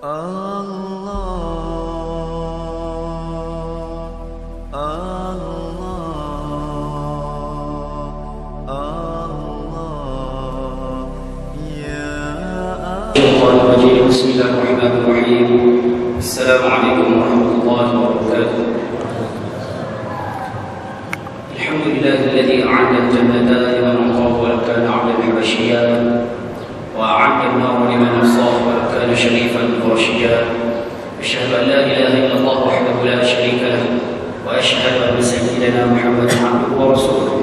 Bismillahirrahmanirrahim. Assalamualaikum warahmatullahi wabarakatuh. Alhamdulillahilladzi a'adda al-jannata liman ataahu wa kana 'abdan habashiyyan wa a'adda an-nara liman asafa wa kana sharifan rashidyan. Asyhadu an la ilaha illallah wahdahu la syarika lahu wa asyhadu anna sayyidana Muhammadan 'abduhu wa rasuluh.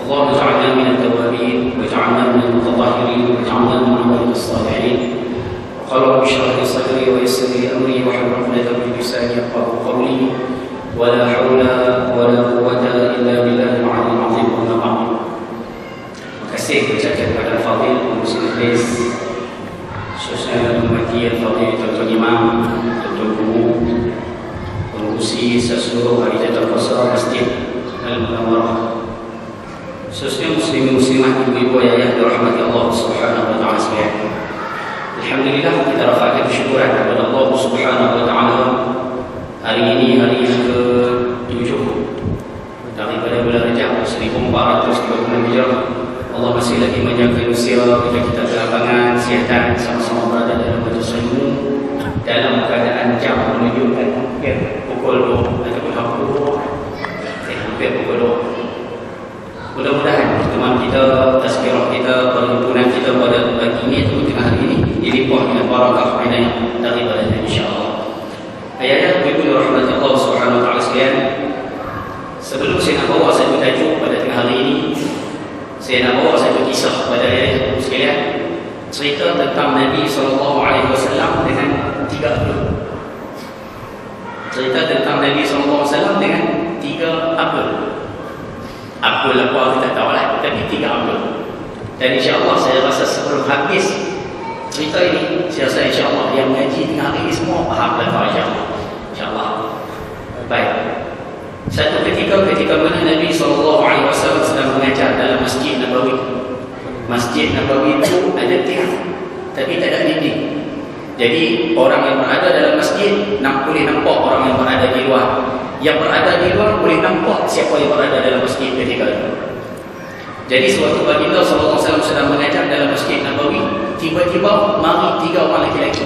Allahumma ij'alna minat tawwabin waj'alna minal mutatahhirin waj'alna min 'ibadikis salihin. قال رب اشرح لي صدري ويسر لي امري واحلل عقدة من لساني يفقهوا قولي ولا حول ولا قوة الا بالله العلي العظيم. Amma ba'd. Terima kasih ucapkan kepada Al-Fadhil Pengurus Majlis, khususnya menghormati Al-Fadhil Tuan-Tuan Imam, Tuan-Tuan Guru, pengurusi seluruh Harijatul Qasar Masjid Al-Munawwarah, khususnya muslimin muslimat, ibu-ibu ayah dirahmati Allah Subhanahu wa taala sekalian. Alhamdulillah, kita rafa'kan syukuran kepada Allah Subhanahu wa taala. Hari ini hari yang ke-7 daripada bulan Rajab 1426 Hijrah. Allah masih lagi menjaga usia kita ke lapangan kesihatan, sama-sama berada dalam majlis ilmu dalam keadaan jam menunjukkan hampir pukul 2 ataupun hampir pukul 2. Mudah-mudahan pertemuan kita, tazkirah kita, perhimpunan kita pada pagi ini atau tengah hari ini dilimpah dengan barakah inayah daripada insya-Allah. Ayat ibu rahmat Allah Subhanahu wa taala sekalian, sebelum saya nak bawa satu tajuk pada tengah hari ini, saya nak bawa satu kisah pada ayat sekalian, cerita tentang Nabi sallallahu alaihi wasallam dengan 3 apa. Cerita tentang Nabi sallallahu alaihi wasallam dengan 3 apa. Apa kita tahu lah, tapi 3 apa. Dan insya-Allah saya rasa sebelum habis cerita ini, saya rasa insya-Allah yang mengaji tengah hari ini semua faham dan tahu insya-Allah. Baik. Satu ketika mana Nabi SAW sedang mengajar dalam Masjid Nabawi. Masjid Nabawi itu ada tiang, tapi tak ada dinding. Jadi orang yang berada dalam masjid boleh nampak orang yang berada di luar. Yang berada di luar boleh nampak siapa yang berada dalam masjid ketika itu. Jadi suatu baginda sallallahu alaihi wasallam sedang mengajar dalam Masjid Nabawi, tiba-tiba mari 3 orang lelaki.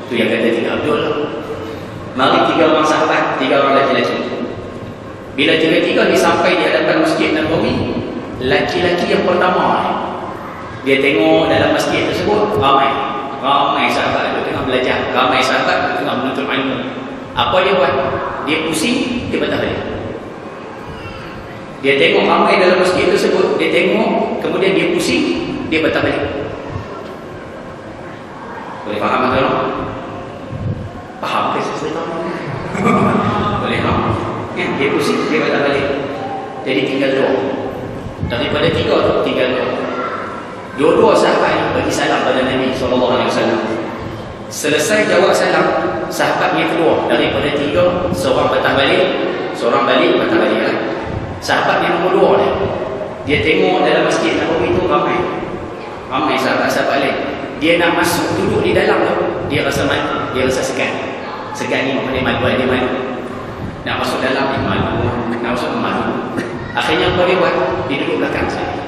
Itu yang kata 3 Abdul. Mari 3 orang sahabat, 3 orang lelaki. Bila tiga-tiga sampai di hadapan Masjid Nabawi, lelaki yang pertama dia tengok dalam masjid tersebut ramai sahabat itu tengah belajar, ramai sahabat itu tengah menuntut ilmu. Apa dia buat? Dia pusing, dia patah balik. Dia tengok ramai dalam masjid tersebut, dia tengok, kemudian dia pusing, dia patah balik. Boleh faham tak? Faham ke saya tahu? Boleh faham? Ya, dia pusing, dia patah balik. Jadi tinggal 2. Daripada 3 tinggal 2. Dua-dua sahabat ini bagi salam pada Nabi SAW. Selesai jawab salam, sahabat yang kedua daripada 3, seorang patah balik, seorang balik, patah balik lah. Sahabat yang nombor 2 ni, dia tengok dalam Masjid Nabawi itu ramai sahabat-sahabat lain. Dia nak masuk duduk di dalam tu, dia rasa malu, dia rasa segan ni dia malu, nak masuk dalam dia malu, nak masuk malu. Akhirnya apa dia buat? Dia duduk belakang sekali.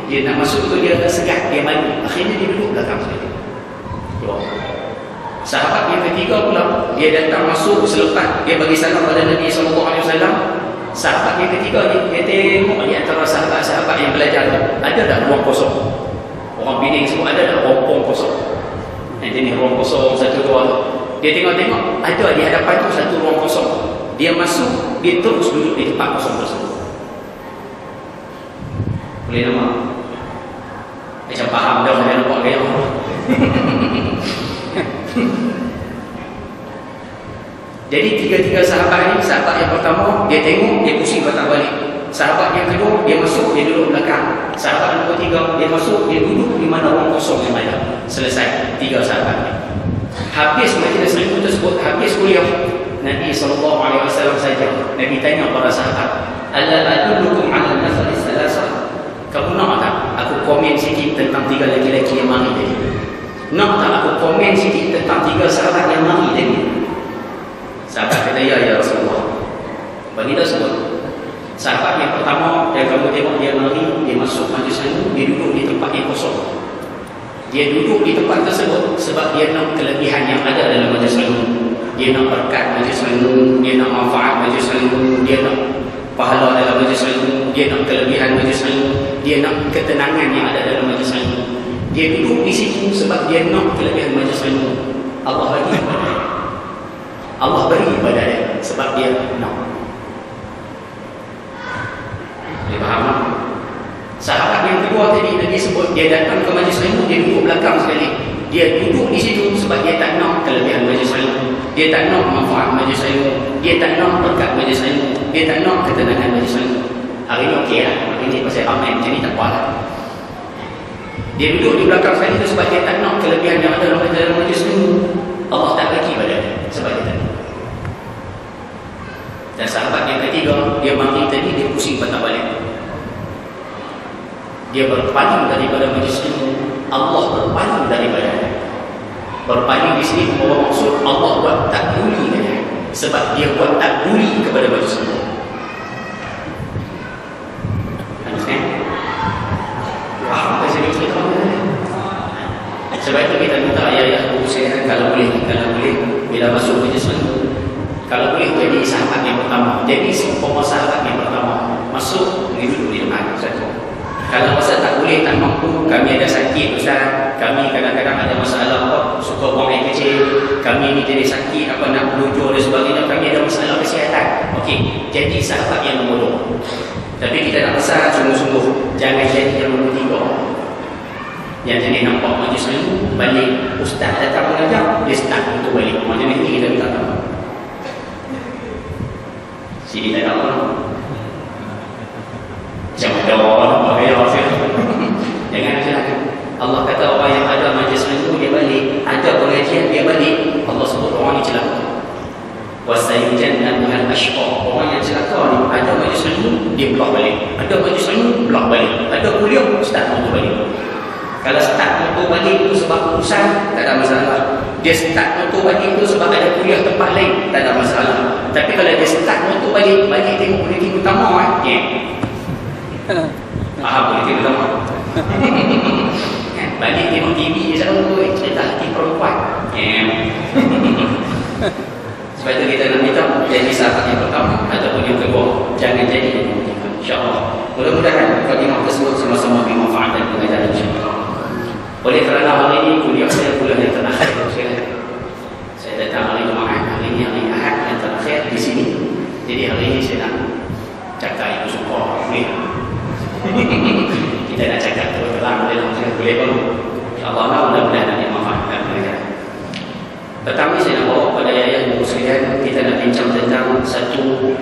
Dia nak masuk tu dia segan, dia malu. Akhirnya dia duduk belakang sekali. Sahabat yang ketiga pula, dia datang masuk selepas dia bagi salam pada Nabi SAW. Sahabat yang ketiga dia tengok di antara sahabat-sahabat yang belajar tu, ada tak ruang kosong? Orang bining semua ada tak ruang kosong? Nanti ni ruang kosong 1, 2. Dia tengok-tengok ada di hadapan tu satu ruang kosong. Dia masuk, dia terus duduk di tempat kosong tersebut. Boleh nampak? Macam faham dah saya nampak gaya. Jadi 3 sahabat ni, sahabat yang pertama dia tengok, dia pusing patah balik. Sahabat yang kedua dia masuk, dia duduk belakang. Sahabat yang ketiga dia masuk, dia duduk di mana ruang kosong yang ada. Selesai 3 sahabat ni. Habis majlis ilmu tersebut, habis kuliah, Nabi SAW saja. Nabi tanya para sahabat, "Alla adullukum 'ala an-nafar ats-tsalasah?" Kamu nak tak aku komen sikit tentang 3 lelaki yang mari tadi? Nak tak aku komen sikit tentang 3 sahabat yang mari tadi? Sahabat kata, ya Rasulullah. Bagi dah sebut. Sahabat yang pertama, yang kamu tengok dia mari, dia masuk majlis ilmu, dia duduk di tempat yang kosong. Dia duduk di tempat tersebut sebab dia nak kelebihan yang ada dalam majlis ilmu. Dia nak berkat majlis ilmu, dia nak manfaat majlis ilmu, dia nak pahala dalam majlis ilmu, dia nak kelebihan majlis ilmu, dia nak ketenangan yang ada dalam majlis ilmu. Dia duduk di situ sebab dia nak kelebihan majlis ilmu. Allah bagi kepada dia. Allah beri kepada dia sebab dia nak. Dia faham tak? Sahabat yang kedua tadi sebut, dia datang ke majlis ilmu, dia duduk belakang sekali. Dia duduk di situ sebab dia tak nak kelebihan majlis ilmu, dia tak nak manfaat majlis ilmu, dia tak nak berkat majlis ilmu, dia tak nak ketenangan majlis ilmu. Hari ni okey lah, hari ni pasal ramai macam ni tak apa lah. Dia duduk di belakang sekali tu sebab dia tak nak kelebihan yang ada dalam majlis ilmu. Allah tak bagi pada dia sebab dia tak nak. Dan sahabat yang ketiga, dia mari tadi, dia pusing patah balik. Dia berpaling daripada majlis ilmu, Allah berpaling daripada dia. Berpaling di sini membawa maksud Allah buat tak peduli dia, sebab dia buat tak peduli kepada majlis ilmu. Understand? Faham apa saya cerita? Sebab itu kita minta ayah-ayah berusaha kalau boleh bila masuk majlis ilmu, kalau boleh jadi sahabat yang pertama. Jadi seumpama sahabat yang pertama masuk, duduk di depan saja. Kalau masa tak boleh, tak mampu, kami ada sakit Ustaz, kami kadang-kadang ada masalah apa, suka buang air kecil, kami ni jadi sakit apa nak melujur dan sebagainya, kami ada masalah kesihatan. Okey, jadi sahabat yang nombor 2. Tapi kita nak pesan sungguh-sungguh, jangan jadi yang nombor 3. Yang jadi nampak majlis ilmu, balik Ustaz datang mengajar, dia start untuk balik. Macam ni kita minta tahu. Sini tak ada apa. Jangan macam Allah kata orang yang ada majlis ilmu dia balik, ada pengajian dia balik, Allah sebut orang ni celaka. Wasayujannabuhal ashqa. Orang yang celaka ni ada majlis ilmu dia belah balik, ada majlis ilmu belah balik, ada kuliah start untuk balik. Kalau start untuk balik itu sebab urusan, tak ada masalah. Dia start untuk balik itu sebab ada kuliah tempat lain, tak ada masalah. Tapi kalau dia start untuk balik tengok politik utama faham politik utama? Balik tengok TV je selalu cerita hati perempuan. Sebab itu kita nak minta jadi sahabat yang pertama ataupun yang kedua, jangan jadi yang ketiga, insyaAllah. Mudah-mudahan khidmat tersebut sama-sama bermanfaat dan pengajaran insyaAllah. Oleh kerana hari ini kuliah saya yang terakhir, saya datang hari Jumaat, hari ini hari Ahad yang terakhir di sini. Jadi hari ini saya nak cakap ibu suka kuliah. Kita nak cakap terang dalam boleh baru. InsyaAllah mudah-mudahan nanti manfaatkan mereka. Pertama saya nak bawa kepada ayah ibu sekalian, kita nak bincang tentang satu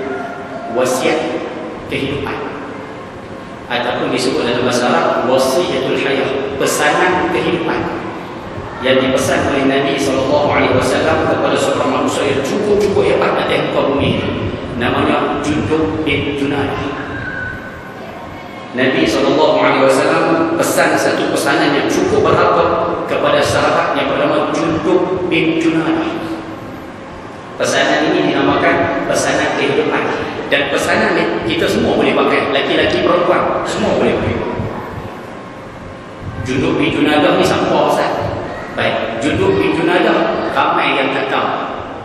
wasiat kehidupan, ataupun disebut dalam bahasa Arab wasiyatul hayah, pesanan kehidupan yang dipesan oleh Nabi SAW kepada seorang manusia yang cukup hebat atas muka bumi, namanya Jundub bin Junadah. Nabi SAW pesan satu pesanan yang cukup berharga kepada sahabat yang bernama Jundub bin Junadah. Pesanan ini dinamakan pesanan kehidupan, dan pesanan ini kita semua boleh pakai, laki-laki, perempuan, semua boleh pakai. Jundub bin Junadah ni siapa Ustaz? Baik, Jundub bin Junadah ramai yang tak tahu.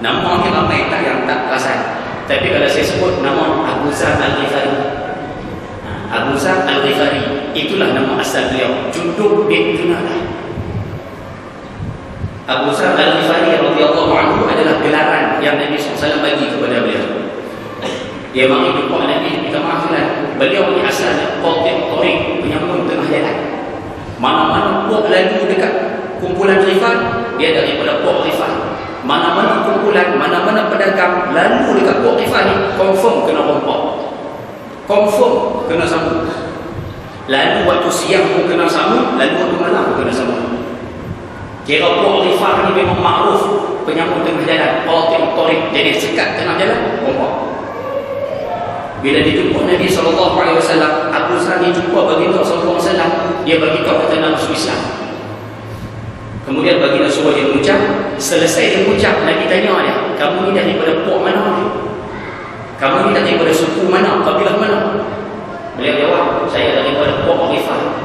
Nama ni ramai tak yang tak perasan. Tapi kalau saya sebut nama Abu Zar Al-Ghifari, Abu Zar Al-Ghifari, itulah nama asal beliau, Jundub bin Junadah. Abu Zar Al-Ghifari radhiyallahu anhu adalah gelaran yang Nabi SAW bagi kepada beliau. Dia mari jumpa Nabi, minta maaf lah. Beliau ni asalnya qati' tariq, penyambung tengah jalan. Mana-mana puak lalu dekat kumpulan Ghifar, dia daripada puak Ghifar. Mana-mana kumpulan, mana-mana pedagang lalu dekat puak Ghifar ni, confirm kena rompak, confirm kena sambut. Lalu waktu siang pun kena sambut, lalu waktu malam pun kena sambut. Kira puak Ghifar ni memang makruf penyambung tengah jalan, qati' tariq, jadi sekat tengah jalan, rompak. Bila dijumpa Nabi SAW, Abu Zar ni jumpa baginda SAW, dia bagi tahu kata nak masuk Islam. Kemudian baginda suruh dia mengucap. Selesai dia mengucap, Nabi tanya dia, kamu ni daripada puak mana ni? Kamu ni daripada suku mana? Kabilah mana? Beliau jawab, saya daripada puak Rifah.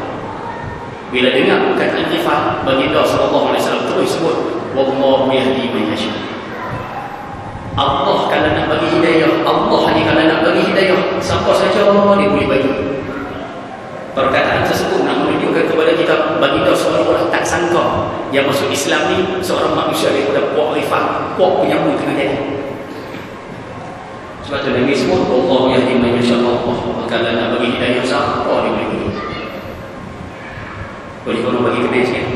Bila dengar perkataan Rifah, baginda sallallahu alaihi wasallam terus sebut, wallahu yahdi man yasha. Allah kalau nak bagi hidayah, Allah ni kalau nak bagi hidayah, siapa saja dia boleh bagi. Perkataan tersebut nak menunjukkan kepada kita, baginda seolah-olah tak sangka yang masuk Islam ni seorang manusia daripada puak Rifah, puak penyambung tengah jadi. Sebab tu Nabi sebut, wallahu yahdi man yasha. Allah kalau nak bagi hidayah, siapa dia boleh bagi. Boleh korang bagi kedai sikit?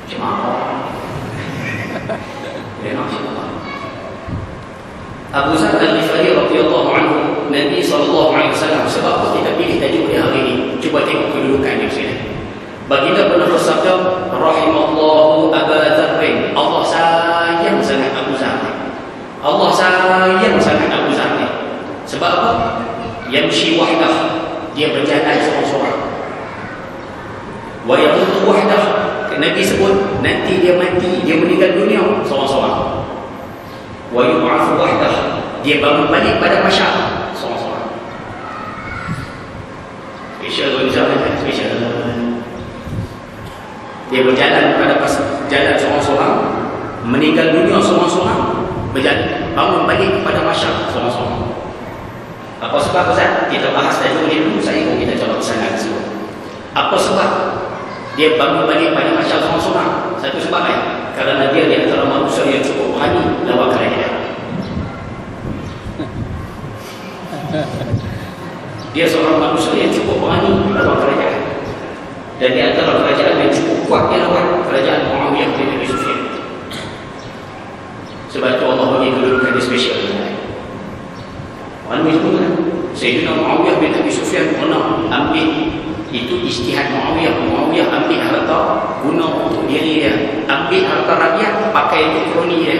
Macam apa? Boleh nak insyaAllah. Abu Zar al-Ghifari radhiyallahu anhu, Nabi SAW, sebab apa kita pilih tajuk dia hari ini? Cuba tengok kedudukan dia sini. Baginda pernah bersabda, rahimallahu Aba Dzarrin. Allah sayang sangat Abu Zar. Allah sayang sangat Abu Zar. Sebab apa? Yamshi wahdah, dia berjalan seorang-seorang. Wa yamutu wahdah, Nabi sebut nanti dia mati, dia meninggal dunia seorang-seorang. Wa yub'atsu wahdah, dia bangun balik pada mahsyar seorang-seorang. Spesial. Dia berjalan pada jalan seorang-seorang, meninggal dunia seorang-seorang, berjalan bangun balik pada mahsyar seorang-seorang. Apa sebab Ustaz? Kita bahas tajuk ni dulu, saya pun kita coba kesana semua. Apa sebab dia bangun balik pada mahsyar seorang-seorang? Satu sebab kerana dia di antara manusia yang cukup berani lawan kerajaan. Dia seorang manusia yang cukup berani lawan kerajaan. Dan di antara kerajaan yang cukup kuat dia lawan kerajaan Muawiyah bin Abi Sufyan. Sebab itu Allah bagi kedudukan dia spesial. Mana itu kan? Sayyidina Muawiyah bin Abi Sufyan pernah ambil, itu ijtihad Muawiyah. Muawiyah ambil harta guna untuk diri dia, ambil harta rakyat pakai untuk kroni dia.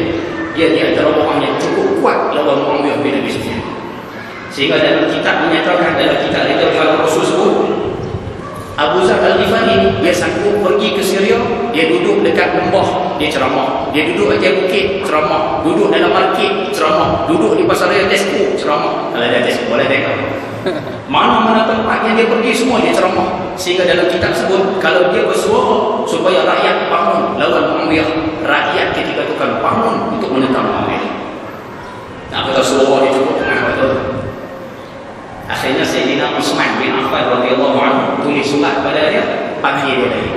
Dia di antara orang yang cukup kuat lawan Muawiyah bin Abi Sufyan. Sehingga dalam kitab menyatakan, dalam kitab Ridal Hal Rasul sebut, Abu Zar al-Ghifari dia sanggup pergi ke Syria, dia duduk dekat lembah, dia ceramah. Dia duduk atas bukit, ceramah. Duduk dalam market, ceramah. Duduk di pasar raya Tesco, ceramah. Kalau ada Tesco boleh tengok. Mana-mana tempat yang dia pergi semua dia ceramah. Sehingga dalam kitab sebut, kalau dia bersuara supaya rakyat bangun lawan Muawiyah, rakyat ketika itu kan bangun untuk menentang Muawiyah. Nak kata suara dia cukup tengah betul. Akhirnya Sayyidina Utsman bin Affan radhiyallahu anhu tulis surat pada dia, panggil dia lagi,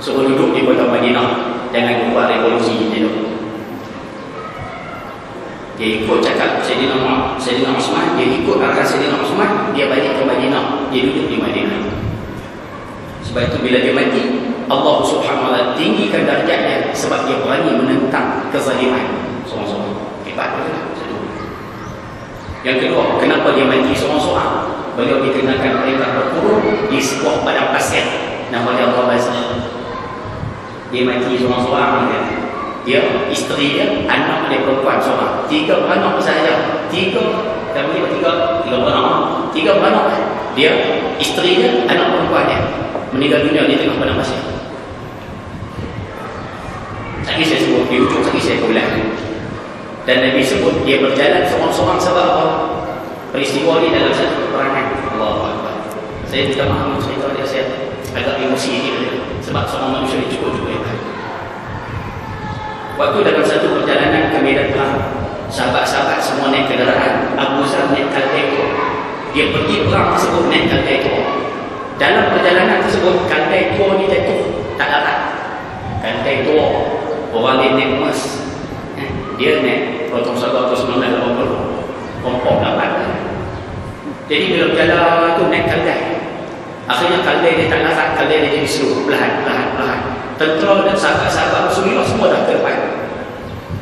suruh duduk di kota Madinah, jangan buat revolusi dia. Dia ikut cakap Sayyidina Utsman, dia ikut arahan Sayyidina Utsman, dia balik ke Madinah, dia duduk di Madinah. Sebab itu bila dia mati, Allah Subhanahu wa taala tinggikan darjat dia sebab dia berani menentang kezaliman seorang-seorang. Hebat betul. Yang kedua, kenapa dia mati seorang-seorang? Beliau dikenakan perintah berkurung di sebuah padang pasir namanya Rabazah. Dia mati seorang-seorang. Dia, isteri dia, anak dia perempuan seorang. 3 anak sahaja. 3 anak. Dia, isteri dia, anak perempuan dia meninggal dunia di tengah padang pasir. Tadi saya sebut, di ujung tadi saya ulang. Dan Nabi sebut dia berjalan seorang-seorang sebab apa? Peristiwa ini dalam satu peperangan. Allahu Akbar. Saya minta maaf cerita dia, saya agak emosi ini sebab seorang manusia ini cukup hebat. Waktu dalam satu perjalanan ke medan perang, sahabat-sahabat semua naik kenderaan. Abu Zar naik kaldai. Dia pergi perang tersebut naik kaldai tua. Dalam perjalanan tersebut, kaldai tua ni jatuh tak darat. Kaldai tua, orang dia naik emas, dia naik potong 180 kompok dapat. Jadi bila berjalan tu naik kaldai, akhirnya kaldai dia tak larat, kaldai dia jadi slow, perlahan. Tentera dan sahabat-sahabat Rasulullah semua dah ke depan.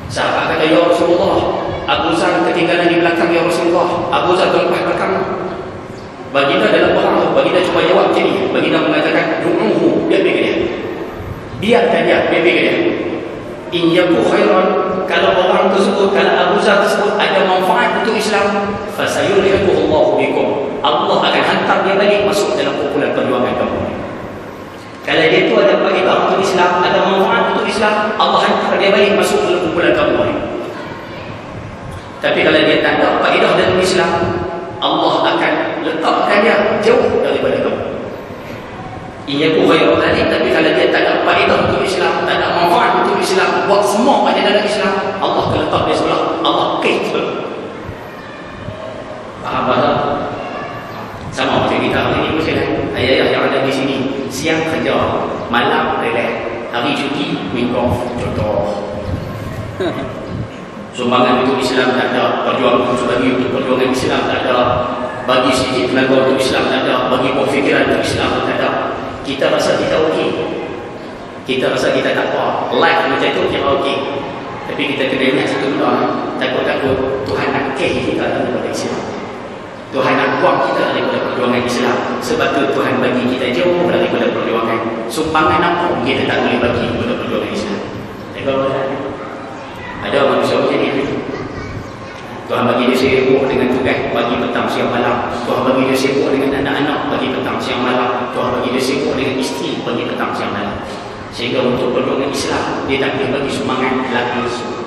Sahabat kata, ya Rasulullah, Abu Zar ketinggalan di belakang, ya Rasulullah. Abu Zar terlepas belakang. Baginda dalam perang tu, baginda cuma jawab macam ni. Baginda mengatakan, du'uhu, biar dia. Biarkan dia, biar dia. In yaku khairan, kalau orang tersebut, kalau Abu Zar tersebut ada manfaat untuk Islam, fasayuriyahu Allahu bikum, Allah akan hantar dia balik masuk dalam kumpulan perjuangan kamu. Kalau dia tu ada faedah Islam, Allah hantar dia balik masuk dalam kumpulan kamu ni. Tapi kalau dia tak ada faedah dalam Islam, Allah akan letakkan dia jauh daripada kamu. Ia pun khairul alim, tapi kalau dia tak ada faedah untuk Islam, tak ada manfaat untuk Islam, buat semua aja dalam Islam, Allah akan letak dia sebelah, Allah kait. Faham tak? Sama macam kita hari ini mesti kan, ayah-ayah yang ada di sini, siang kerja, malam relax, hari cuti, week off, contoh. Sumbangan untuk Islam tak ada, perjuangan bagi untuk perjuangan Islam tak ada, bagi sedikit tenaga untuk Islam tak ada, bagi pemikiran untuk Islam tak ada. Kita rasa kita okey, kita rasa kita tak apa, life macam tu kira okey. Tapi kita kena ingat satu benda, takut-takut Tuhan nak keh kita daripada Islam, Tuhan nak buang kita daripada perjuangan Islam. Sebab tu Tuhan bagi kita jauh daripada perjuangan. Sumbangan apa kita tak boleh bagi kepada perjuangan Islam. Ada manusia macam ni. Tuhan bagi dia sibuk dengan tugas pagi petang siang malam. Tuhan bagi dia sibuk dengan anak-anak pagi petang siang malam. Tuhan bagi dia sibuk dengan isteri pagi petang siang malam. Sehingga untuk perjuangan Islam dia tak boleh bagi sumbangan langsung.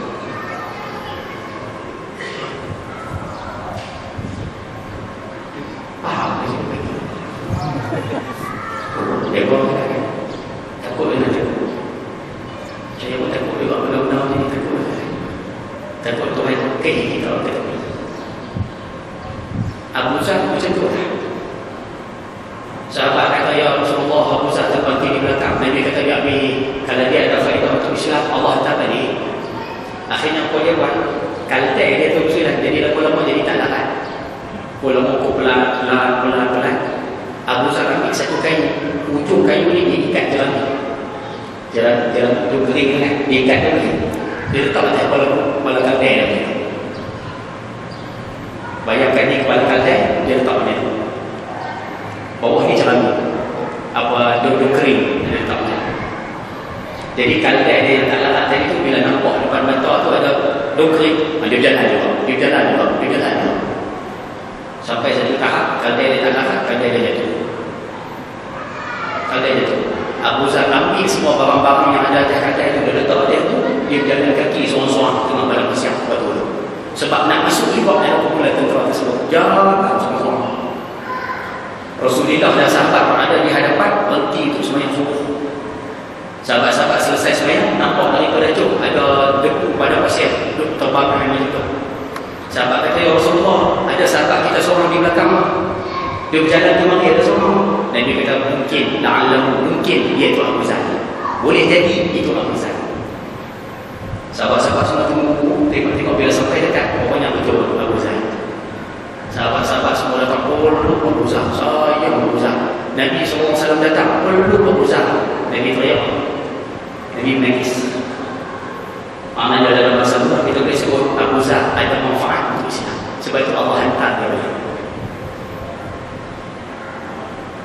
Faham ke sini? Dia pun takut dengan takut. Saya pun takut juga benar-benar ni takut. Takut Tuhan keh kita kata. Abu Zar macam tu lah. Sahabat kata, ya Rasulullah, Abu Zar terbanting di belakang. Nabi kata, ya Abi, kalau dia ada faedah untuk Islam, Allah hantar balik. Akhirnya apa dia buat? Kaltai dia tu Islam, jadi lama-lama jadi tak larat. Lama-lama pelan-pelan. Abu Zar ambil satu kayu, ujung kayu ni dia ikat jalan ujung kering kan, dia ikat dia ni. Dia letak atas kepala kaldai dia. Bayangkan ni kepala kaldai, dia letak macam tu. Bawah ni cerami, apa daun kering dia letak macam tu. Jadi kaldai dia yang tak larat tadi tu, bila nampak depan mata tu ada daun kering, dia jalan juga. Sampai satu tahap kaldai dia tak larat, kaldai dia jatuh. Abu Zar ambil semua barang-barang yang ada atas kaldai tu, dia letak dia tu. Dia berjalan kaki seorang-seorang tengah pada pasir batu tu. Sebab nak masuk juga dalam kumpulan tentera tersebut. Jalan seorang-seorang. Rasulullah dan sahabat berada di hadapan, berhenti untuk sembahyang subuh. Sahabat-sahabat selesai sembahyang, nampak daripada tu ada debu pada pasir, duduk terbang macam tu. Sahabat kata, ya Rasulullah, ada sahabat kita seorang di belakang. Dia berjalan ke mari ada seorang. Dan dia kata, mungkin dia itu Abu Zar. Boleh jadi itu Abu Zar. Sahabat-sahabat semua tengok bila sampai dekat, pokoknya betul Abu Zar. Sahabat-sahabat semua datang, peluk Abu Zar, sayang Abu Zar. Nabi SAW datang, peluk Abu Zar. Nabi teriak, Nabi menangis. Maknanya dalam bahasa Arab kita boleh sebut Abu Zar ada manfaat untuk Islam. Sebab itu Allah hantar dia.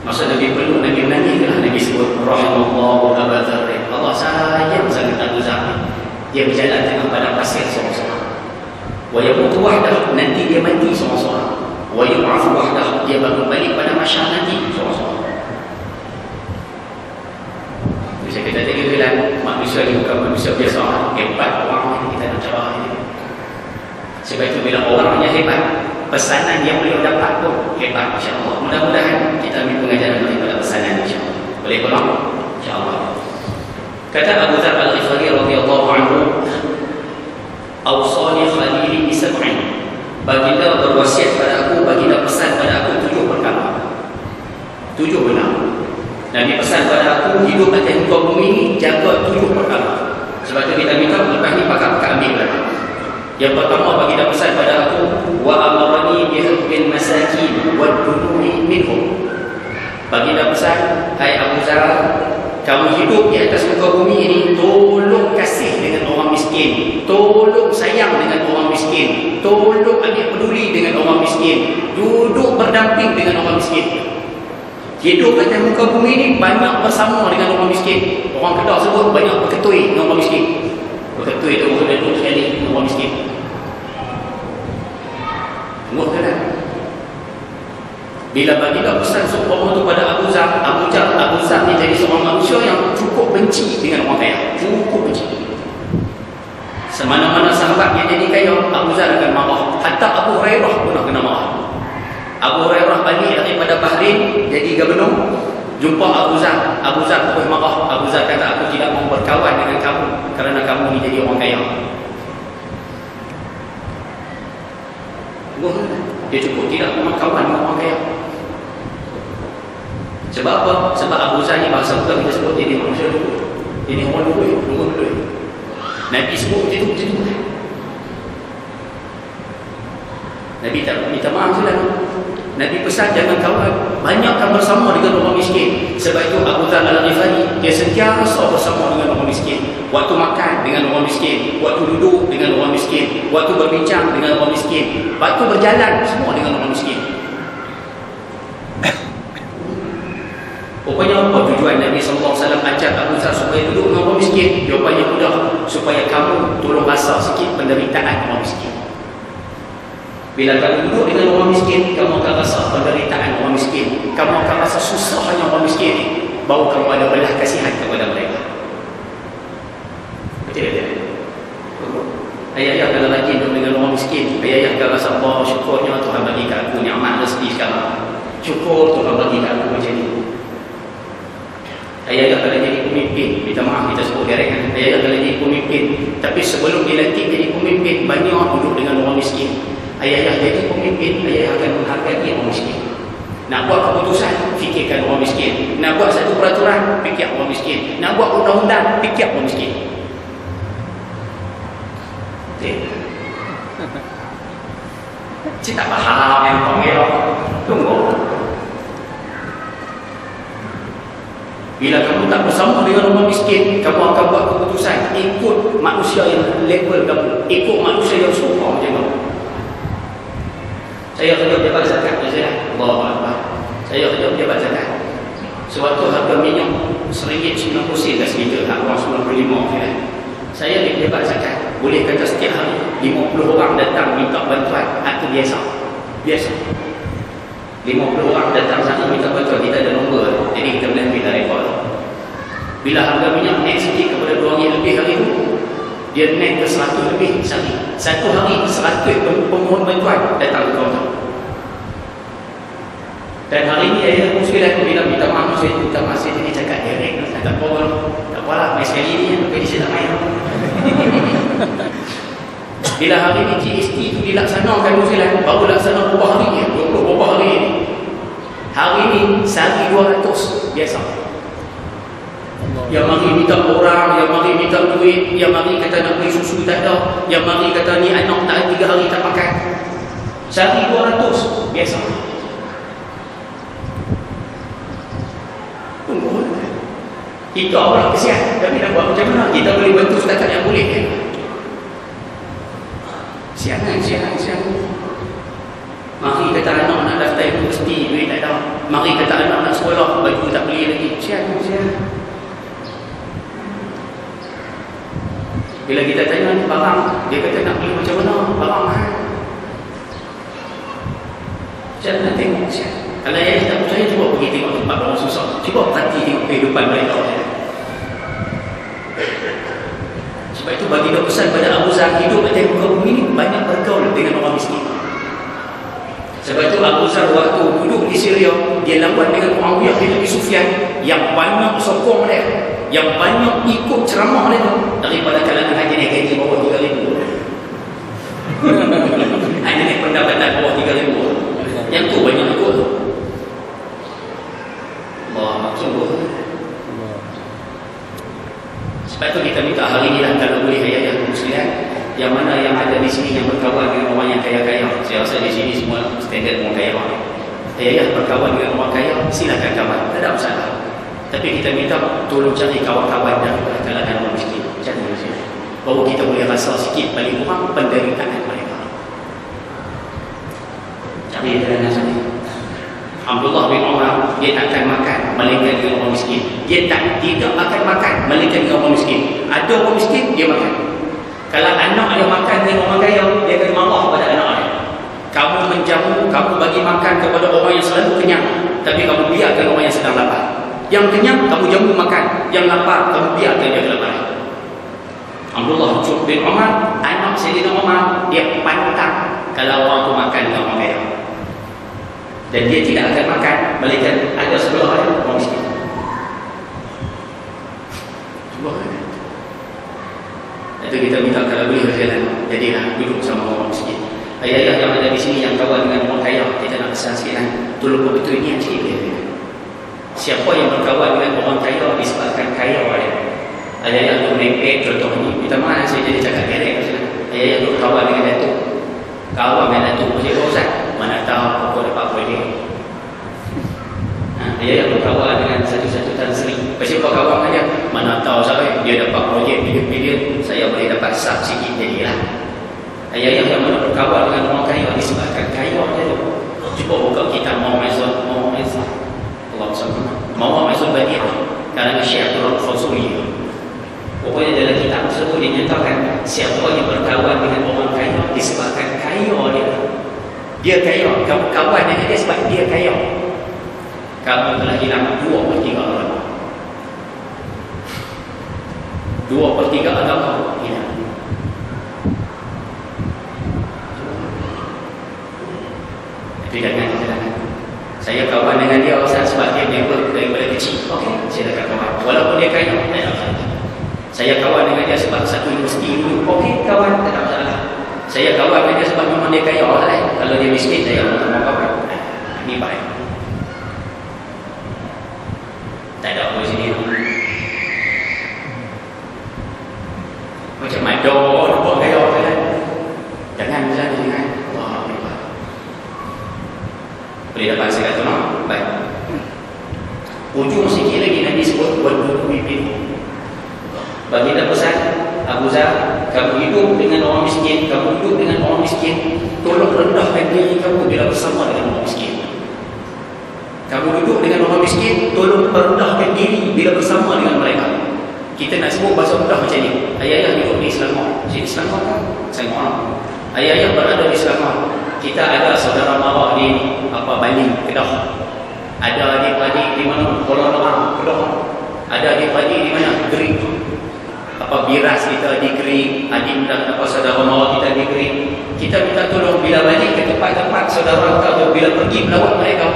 Masa Nabi peluk, Nabi menangis, Nabi sebut rahimallahu Abu Zar. Allah sayang sangat Abu Zar. Dia berjalan tengah padang pasir seorang-seorang. Wa yamutu wahdah, nanti dia mati seorang-seorang. Wa yub'atsu wahdah, dia bangun balik pada masyarakat nanti seorang-seorang. Bisa kita tengok bilang manusia ini bukan manusia biasa, hebat orang ini kita nak cakap ini. Sebab itu bila orang yang hebat, pesanan yang beliau dapat pun hebat, insya-Allah. Mudah-mudahan kita ambil pengajaran daripada pesanan, insya-Allah. Boleh tolong? Insya-Allah. Kata Abu Dzar Al-Ghifari radhiyallahu anhu, "Awsani khalili bi sab'in." Baginda berwasiat pada aku, baginda pesan pada aku 7 perkara. 7 benar. Nabi pesan pada aku, hidup atas muka bumi ini jaga 7 perkara. Sebab tu kita minta lepas ni pakar ambil lagi. Yang pertama baginda pesan pada aku, wa amarani bil masakin wa dunu'i minhum. Baginda pesan, hai Abu Dzar, kamu hidup di atas muka bumi ini, tolong kasih dengan orang miskin, tolong sayang dengan orang miskin, tolong ambil peduli dengan orang miskin, duduk berdamping dengan orang miskin. Hidup atas muka bumi ini banyak bersama dengan orang miskin. Orang Kedah sebut banyak berketui dengan orang miskin. Berketui itu bukan duduk sekali dengan orang miskin. Tengok ke tak? Bila baginda pesan seumpama itu pada Abu Dzar ni jadi seorang manusia yang cukup benci dengan orang kaya. Cukup benci. jadi kaya, Abu Zar akan marah. Hatta Abu Hurairah pun kena marah. Abu Hurairah balik daripada Bahrain jadi gubernur, jumpa Abu Zar. Abu Zar terus marah. Abu Zar kata, aku tidak mau berkawan dengan kamu kerana kamu ni jadi orang kaya. Dia cukup tidak mau kawan dengan orang kaya. Sebab apa? Sebab Abu Zar ni bahasa kita sebut jadi manusia dulu. Jadi orang dulu. Nabi sebut macam tu. Nabi tak minta maaf je lah. Nabi pesan jangan kawan, banyakkan bersama dengan orang miskin. Sebab itu Abu Dzar Al-Ghifari, dia sentiasa bersama dengan orang miskin. Waktu makan dengan orang miskin, waktu duduk dengan orang miskin, waktu berbincang dengan orang miskin, waktu berjalan semua dengan orang miskin. Rupanya apa tujuan Nabi SAW ajak Abu Dzar supaya duduk dengan orang miskin? Jawapannya mudah, supaya kamu tolong rasa sikit penderitaan orang miskin. Bila kamu duduk dengan orang miskin, kamu akan rasa penderitaan orang miskin, kamu akan rasa susahnya orang miskin ni, baru kamu ada belah kasihan kepada mereka. Betul-betul. Ayah-ayah kalau rajin duduk dengan orang miskin, ayah-ayah akan rasa, Allah syukurnya Tuhan bagi kat aku nikmat rezeki sekarang. Syukur Tuhan bagi kat aku macam ni. Ayah-ayah kalau jadi pemimpin, minta maaf kita sebut direct kan, ayah-ayah kalau jadi pemimpin, tapi sebelum dilantik jadi pemimpin, banyak duduk dengan orang miskin. Ayah-ayah jadi pemimpin, ayah akan menghargai orang miskin. Nak buat keputusan, fikirkan orang miskin. Nak buat satu peraturan, fikir orang miskin. Nak buat undang-undang, fikir orang miskin. Cik tak faham yang panggil. Tunggu. Bila kamu tak bersama dengan orang miskin, kamu akan buat keputusan ikut manusia yang level kamu, ikut manusia yang serupa macam kamu. Saya kerja pejabat zakat, Allah Akbar. Saya kerja pejabat zakat. Sewaktu harga minyak RM1.90 dah seliter, orang 95 kan. Saya di pejabat zakat, boleh kata setiap hari 50 orang datang minta bantuan, itu biasa. Biasa. 50 orang datang sana minta bantuan, kita ada nombor, jadi kita boleh ambil rekod. Bila harga minyak naik sikit kepada RM2 lebih hari itu, dia naik ke 100 lebih sehari. Satu hari 100 pemohon bantuan datang ke kawasan. Dan hari ini ayah muslihat bila minta maaf, saya jadi cakap direct, tak apa lah, main sekali ni tapi saya tak main. Bila hari ini GST itu dilaksanakan muslihat, baru laksana berapa hari ni, 20 berapa hari ni. Hari ini sehari 200 biasa. Yang mari minta orang, yang mari minta duit, yang mari kata nak beli susu tak ada, yang mari kata ni anak tak 3 hari tak makan. Sehari 200 biasa. Tunggu. Kita orang kesian, tapi nak buat macam mana? Kita boleh bantu setakat yang boleh kan? Sian. Mari kata anak nak daftar universiti, duit tak ada. Mari kata anak nak sekolah, baju tak beli lagi. Sian. Bila kita tanya ni barang, dia kata nak beli macam mana? Barang mahal. Macam nak tengok siap. Kalau ayah tak percaya, cuba pergi tengok tempat orang susah. Cuba perhati tengok kehidupan mereka. Sebab itu bagi dia pesan pada Abu Zar, hidup atas muka bumi ini banyak bergaul dengan orang miskin. Sebab itu Abu Zar waktu duduk di Syria, dia lawan dengan Muawiyah bin Abi Sufyan yang banyak sokong dia, yang banyak ikut ceramah dia daripada kalangan haji naik gaji bawah 3,000. Haji naik pendapatan bawah 3,000. Yang tu banyak ikut. Allah sungguh. Sebab itu kita minta hari ini lah, kalau boleh ayah-ayah muslihat yang mana yang ada di sini yang berkawan dengan orang yang kaya-kaya. Saya rasa di sini semua standard orang kaya. Ayah berkawan dengan orang kaya, silakan kawan, tak ada masalah. Tapi kita minta tolong cari kawan-kawan dari kalangan orang miskin. Cari miskin. Baru kita boleh rasa sikit paling kurang penderitaan mereka. Cari jalan sini. Abdullah bin Umar, dia tak akan makan melainkan dengan orang miskin. Dia tidak akan makan melainkan dengan orang miskin. Ada orang miskin, dia makan. Kalau anak dia makan dengan orang kaya, dia akan marah pada anak dia. Kamu menjamu, kamu bagi makan kepada orang yang selalu kenyang, tapi kamu biarkan orang yang sedang lapar. Yang kenyang, kamu jamu makan. Yang lapar, kamu biarkan dia lapar. Abdullah bin Umar, anak Sayyidina Umar, dia pantang kalau orang tu makan dengan orang kaya. Dan dia tidak akan makan melainkan ada sebelah orang miskin. Cuba kan? Itu kita minta kalau boleh berjalan, jadilah duduk sama orang miskin. Ayah-ayah yang ada di sini yang kawan dengan orang kaya, kita nak pesan sikit kan, tolong betul ni sikit dia. Siapa yang berkawan dengan orang kaya disebabkan kaya dia. Ayah-ayah duk merepek contoh ni, minta maaf saya jadi cakap kerek. Ayah-ayah duk kawan dengan datuk, kawan dengan datuk macam Ustaz, mana tahu apa dapat boleh. Ayah-ayah duk kawan dengan satu-satu Tan Sri, pasal kau kawan dengan dia, mana tahu saya dia dapat projek bilion-bilion, saya boleh dapat sub sikit jadilah. Ayah-ayah yang mana berkawan dengan orang kaya disebabkan kaya dia tu. Cuba buka kitab Mau'izah, Allah SWT, Mau'izah Badi'ah karangan Syekh Abdul Fawzuli. Pokoknya dalam kitab tersebut dia nyatakan siapa yang berkawan dengan orang kaya disebabkan kaya dia. Dia kaya, kamu kawan dengan dia sebab dia kaya. Kamu telah hilang 2/3 agama. 2/3 agama hilang. Jangan. Saya kawan dengan dia sebab dia member daripada kecil. Okey, saya dah kawan. Walaupun dia kaya, tak ada masalah. Saya kawan dengan dia sebab satu universiti dulu. Okey, kawan, tak ada masalah. Saya kawan dengan dia sebab memang dia kaya. Kalau dia miskin, saya tak mau kawan. Ini baik. Tak ada apa sini. Macam mana buat kaya kan? Jangan. Boleh dapat saya kata no? Baik. Ujung sikit lagi nanti sebut wadud bibin. Baginda pesan Abu Zar, kamu hidup dengan orang miskin, kamu hidup dengan orang miskin, tolong rendahkan diri kamu bila bersama dengan orang miskin. Kamu duduk dengan orang miskin, tolong rendahkan diri bila bersama dengan mereka. Kita nak sebut bahasa mudah macam ni. Ayah-ayah hidup di Selangor. Di Selangor kan? Selangor. Ayah-ayah berada di Selangor. Kita ada saudara mara di Baling, Kedah. Ada adik-adik di mana? Kuala Lumpur, Kedah. Ada adik-adik di mana? Gering. Biras kita di Gering, adik dan saudara mara kita di Gering. Kita minta tolong bila balik ke tempat-tempat saudara kita atau bila pergi melawat mereka.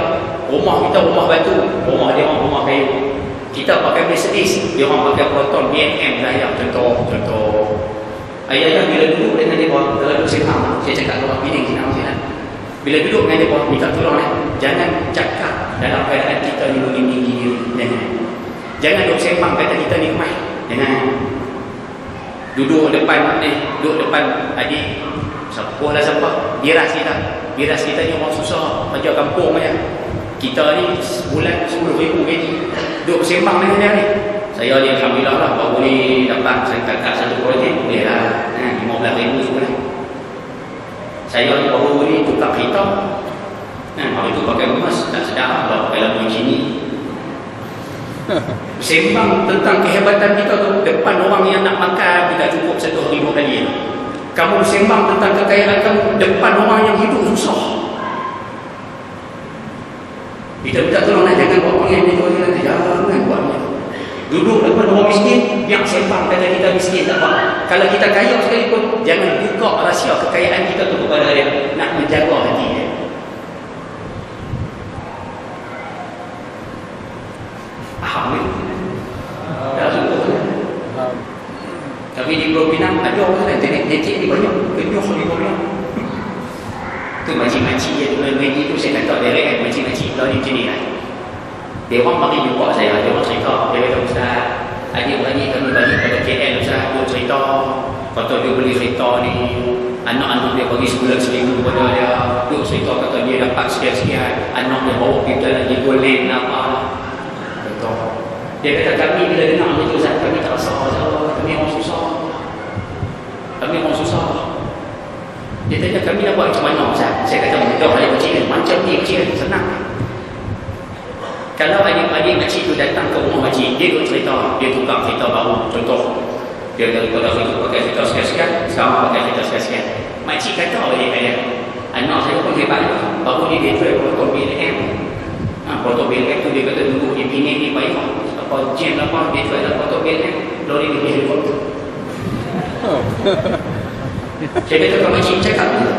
Rumah kita rumah batu, rumah dia rumah kayu. Kita pakai Mercedes, dia orang pakai Proton BNM lah, contoh. Ayah-ayah bila duduk dengan dia, kalau duduk sembang, saya cakap orang bining sini macam. Bila duduk dengan dia, minta tolong jangan cakap dalam keadaan kita ni tinggi diri. Jangan duduk sembang kata kita ni kemai. Jangan. Duduk depan adik siapa? Biras kita ni orang susah, macam kampung aja. Kita ni sebulan 10,000 gaji. Duduk sembang dengan dia ni. Saya ni alhamdulillah lah baru boleh dapat saya kakak satu projek boleh lah 15,000 sebulan. Saya ni baru boleh tukar kereta. Hari tu pakai emas tak sedar bawa pakai Lamborghini. Sembang tentang kehebatan kita tu depan orang yang nak makan tidak cukup 1,000 kali. Kamu sembang tentang kekayaan kamu depan orang yang hidup susah. Kita minta tolong jangan buat orang yang hidup jangan buat ni. Duduk depan orang miskin, yang sembang kata kita miskin tak apa. Kalau kita kaya sekalipun, jangan buka rahsia kekayaan kita tu kepada dia. Nak menjaga hati dia. Faham ni? Dah sungguh kan? Tapi di Pulau Pinang ada orang internet ni banyak. Kenyuh di Pulau Pinang. Tu makcik-makcik yang mengaji tu saya kata direct makcik-makcik tahu ni macam ni lah. Dia orang bagi jumpa saya, dia orang cerita, dia kata Ustaz, adik-adik kami balik pada KL Ustaz, dia cerita, kata dia beli kereta ni, anak-anak dia bagi sebulan seminggu kepada dia, dia cerita kata dia dapat sekian-sekian, anak dia bawa kita lagi golden apa. Kata, dia kata kami bila dengar macam Ustaz, kami tak rasa kami orang susah. Kami orang susah. Dia tanya kami nak buat macam mana Ustaz? Saya kata mudah hal kecil, macam ni kecil, senang. Kalau adik-adik makcik tu datang ke rumah makcik, dia tu cerita, dia tukar kereta baru. Contoh, dia daripada itu pakai kereta sekian-sekian, sekarang pakai kereta sekian-sekian. Makcik kata oleh kaya, anak saya pun hebat lah. Baru dia drive Proton BLM. Proton BLM tu dia kata dulu di Penang ni baik lah. Apa jam apa, dia drive Proton BLM, lori dia helikopter. Saya kata ke makcik, cakap dia.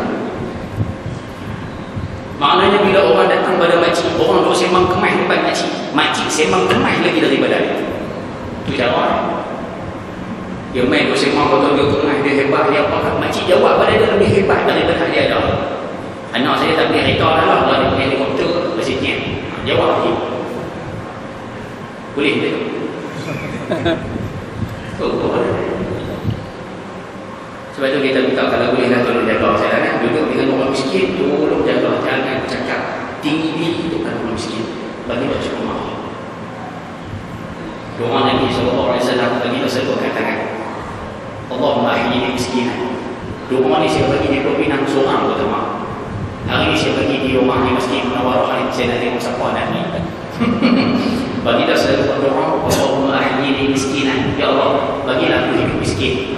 Maknanya bila orang datang pada makcik, orang duk sembang kemas depan makcik, makcik sembang kemas lagi daripada dia. Itu cara. Dia main duk sembang betul dia kemas, dia hebat, dia apa, makcik jawab pada dia lebih hebat daripada dia dah. Anak saya tak boleh reka dah lah, kalau dia punya helikopter bersikit. Jawab lagi. Boleh dia? Sebab tu kita minta kalau bolehlah tolong jaga saya kan, duduk dengan orang miskin, tolong jaga, jangan cakap tinggi untuk orang miskin. Bagi dia cukup mahal. Doa Nabi SAW bagi dia sebutkan tangan. Allahumma ahyi miskinan. Doa ni saya bagi dia berpinang seorang pertama. Hari ni saya bagi di rumah ni Masjid Munawarah, saya nak tengok siapa nak ni. Bagi dia selalu berdoa, Allahumma ahyi miskinan. Ya Allah, bagilah aku hidup miskin.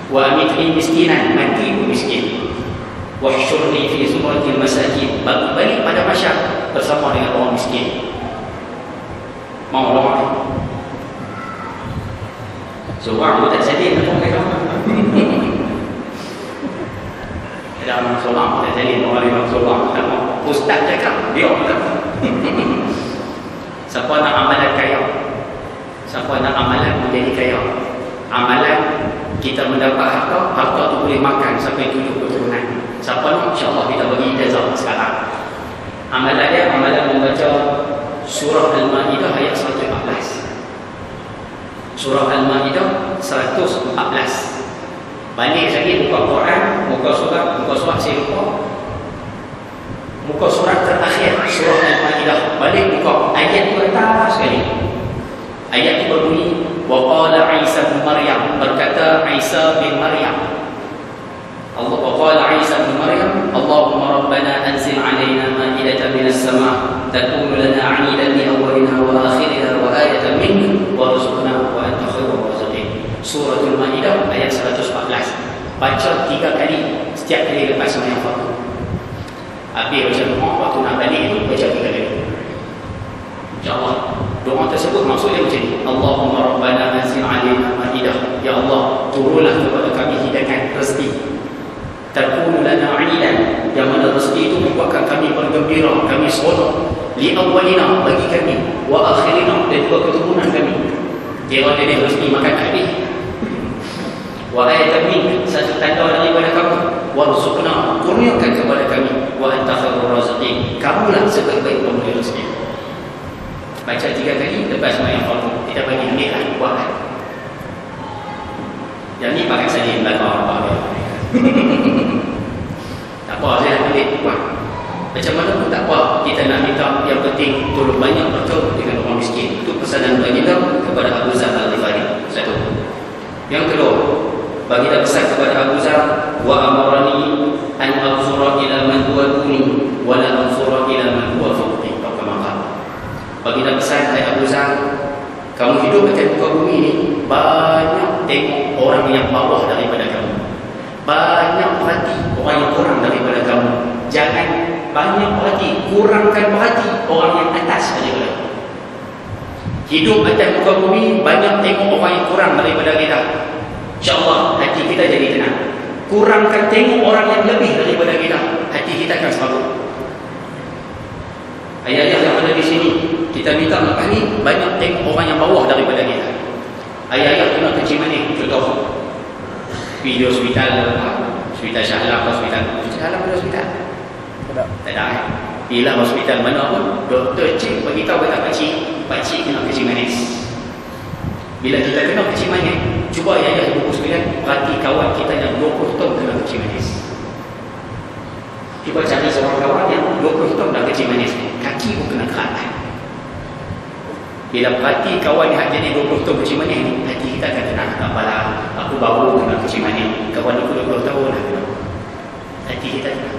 Wa amitni miskinan, mati pun miskin. Wahsyurni fi zumratil masakin, balik pada masyarakat bersama dengan orang miskin. Mau doa? Seorang pun tak sedih nak pakai doa. Dalam seorang tak sedih orang dalam seorang. Tak mau. Ustaz cakap, dia tak. Siapa nak amalan kaya? Siapa nak amalan menjadi kaya? Amalan kita mendapat harta, harta tu boleh makan sampai 7 keturunan. Siapa nak? InsyaAllah kita bagi ijazah sekarang. Amalan dia, amalan membaca Surah Al-Ma'idah ayat 114. Surah Al-Ma'idah 114. Balik lagi buka Quran, muka surat saya lupa. Muka surat terakhir Surah Al-Ma'idah. Balik buka ayat tu atas sekali. Ayat itu berbunyi, wa qala Isa bin Maryam, berkata Isa bin Maryam. Allah qala Isa bin Maryam, Allahumma rabbana anzil alaina ma'idatan minas sama' takunu lana 'idan li awwalina wa akhirina wa ayatan minka warzuqna wa anta khairur raziqin. Surah Al-Ma'idah ayat 114. Baca 3 kali setiap kali lepas sembahyang fardu. Habis baca doa, waktu nak balik itu baca 3 kali. InsyaAllah doa tersebut maksudnya macam ni, Allahumma rabbana anzil alaina ma'idah. Ya Allah, turunlah kepada kami hidangan rezeki. Takunu lana 'idan, yang mana rezeki itu membuatkan kami bergembira, kami seronok. Li awwalina, bagi kami, wa akhirina, dan juga keturunan kami. Kira dia rezeki makan habis. Wa ayatan min, satu tanda daripada kamu. Warzuqna, kurniakan kepada kami. Wa anta khairur raziqin, kamulah sebaik-baik pemberi rezeki. Baca 3 kali, lepas sembahyang fardu kita bagi ambillah buatlah. Yang ni pakai salin belakang apa dia. Tak apa, saya ambil buat. Macam mana pun tak apa, kita nak minta yang penting tolong banyak bertemu dengan orang miskin. Itu pesanan baginda kepada Abu Zar Al-Ghifari. Satu. Yang kedua, baginda pesan kepada Abu Zar, wa amarani an anzura ila man huwa duni wa la anzura ila man huwa fawqi. Baginda pesan kepada Abu Zar, kamu hidup dekat muka bumi ni, banyak tengok orang yang bawah daripada kamu. Banyak perhati orang yang kurang daripada kamu. Jangan banyak perhati, kurangkan perhati orang yang atas daripada kamu. Hidup atas muka bumi, banyak tengok orang yang kurang daripada kita. InsyaAllah hati kita jadi tenang. Kurangkan tengok orang yang lebih daripada kita, hati kita akan selamat. Ayat-ayat yang ada di sini, kita minta lepas ni banyak tengok orang yang bawah daripada kita. Ayat-ayat tu nak kecil mana? Contoh video hospital, hospital Syahlah, hospital Syahlah ada hospital? Tak ada. Bila hospital mana pun, doktor cek beritahu kata pakcik kena kecil manis. Bila kita kena kecil manis, cuba ayat-ayat 29, perhati kawan kita yang 20 tahun kena kecil manis. Cuba cari seorang kawan yang 20 tahun dah kecil manis, kaki pun kena kerat. Bila perhati kawan yang jadi 20 tahun kecil manis ni, hati kita akan tenang. Tak apalah, aku baru kena kecil manis, kawan aku 20 tahun dah kena. Hati kita tenang.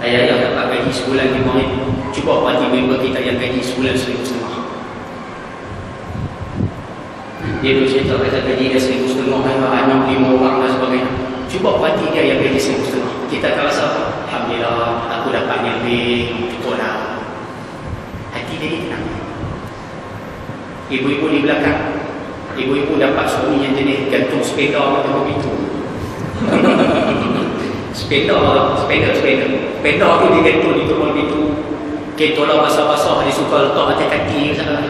Ayah-ayah dapat gaji sebulan RM5,000. Cuba perhati member kita yang gaji sebulan RM1,500. Dia dulu cerita kata gaji dia RM1,500, anak 5 orang dan sebagainya. Cuba perhati dia yang gaji RM1,500. Kita akan rasa, alhamdulillah, aku dapat yang lebih, betul lah. Hati dia tenang. Ibu-ibu di belakang, Ibu-ibu dapat suami yang jenis gantung sepeda pada begitu. Sepeda tu dia gantung di rumah itu. Ketolah basah-basah dia suka letak atas kaki sana.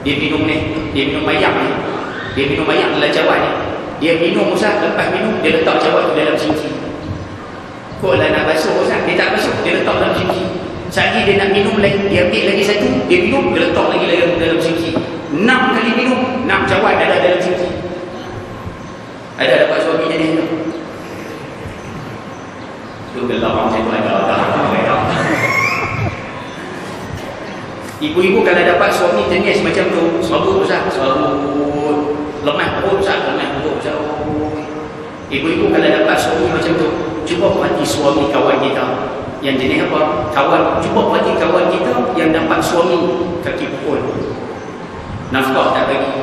Dia minum ni, dia minum mayak ni. Dia minum mayak dalam cawan ni. Dia minum Ustaz, lepas minum dia letak cawan tu dalam sinci. Kok lah nak basuh Ustaz, dia tak basuh, dia letak dalam sinci. Sekali dia nak minum lagi, dia ambil lagi satu, dia minum, dia letak lagi dalam sinci. 6 kali minum, 6 cawan ada dalam sinci. Ada dapat suami jenis tu. Tu gelap macam tu ada. Ibu-ibu kalau dapat suami jenis macam tu, serabut Ustaz, serabut, lemah perut Ustaz, Ibu-ibu kalau dapat suami macam tu, cuba perhati suami kawan kita yang jenis apa? Cuba perhati kawan kita yang dapat suami kaki pukul, nafkah tak bagi.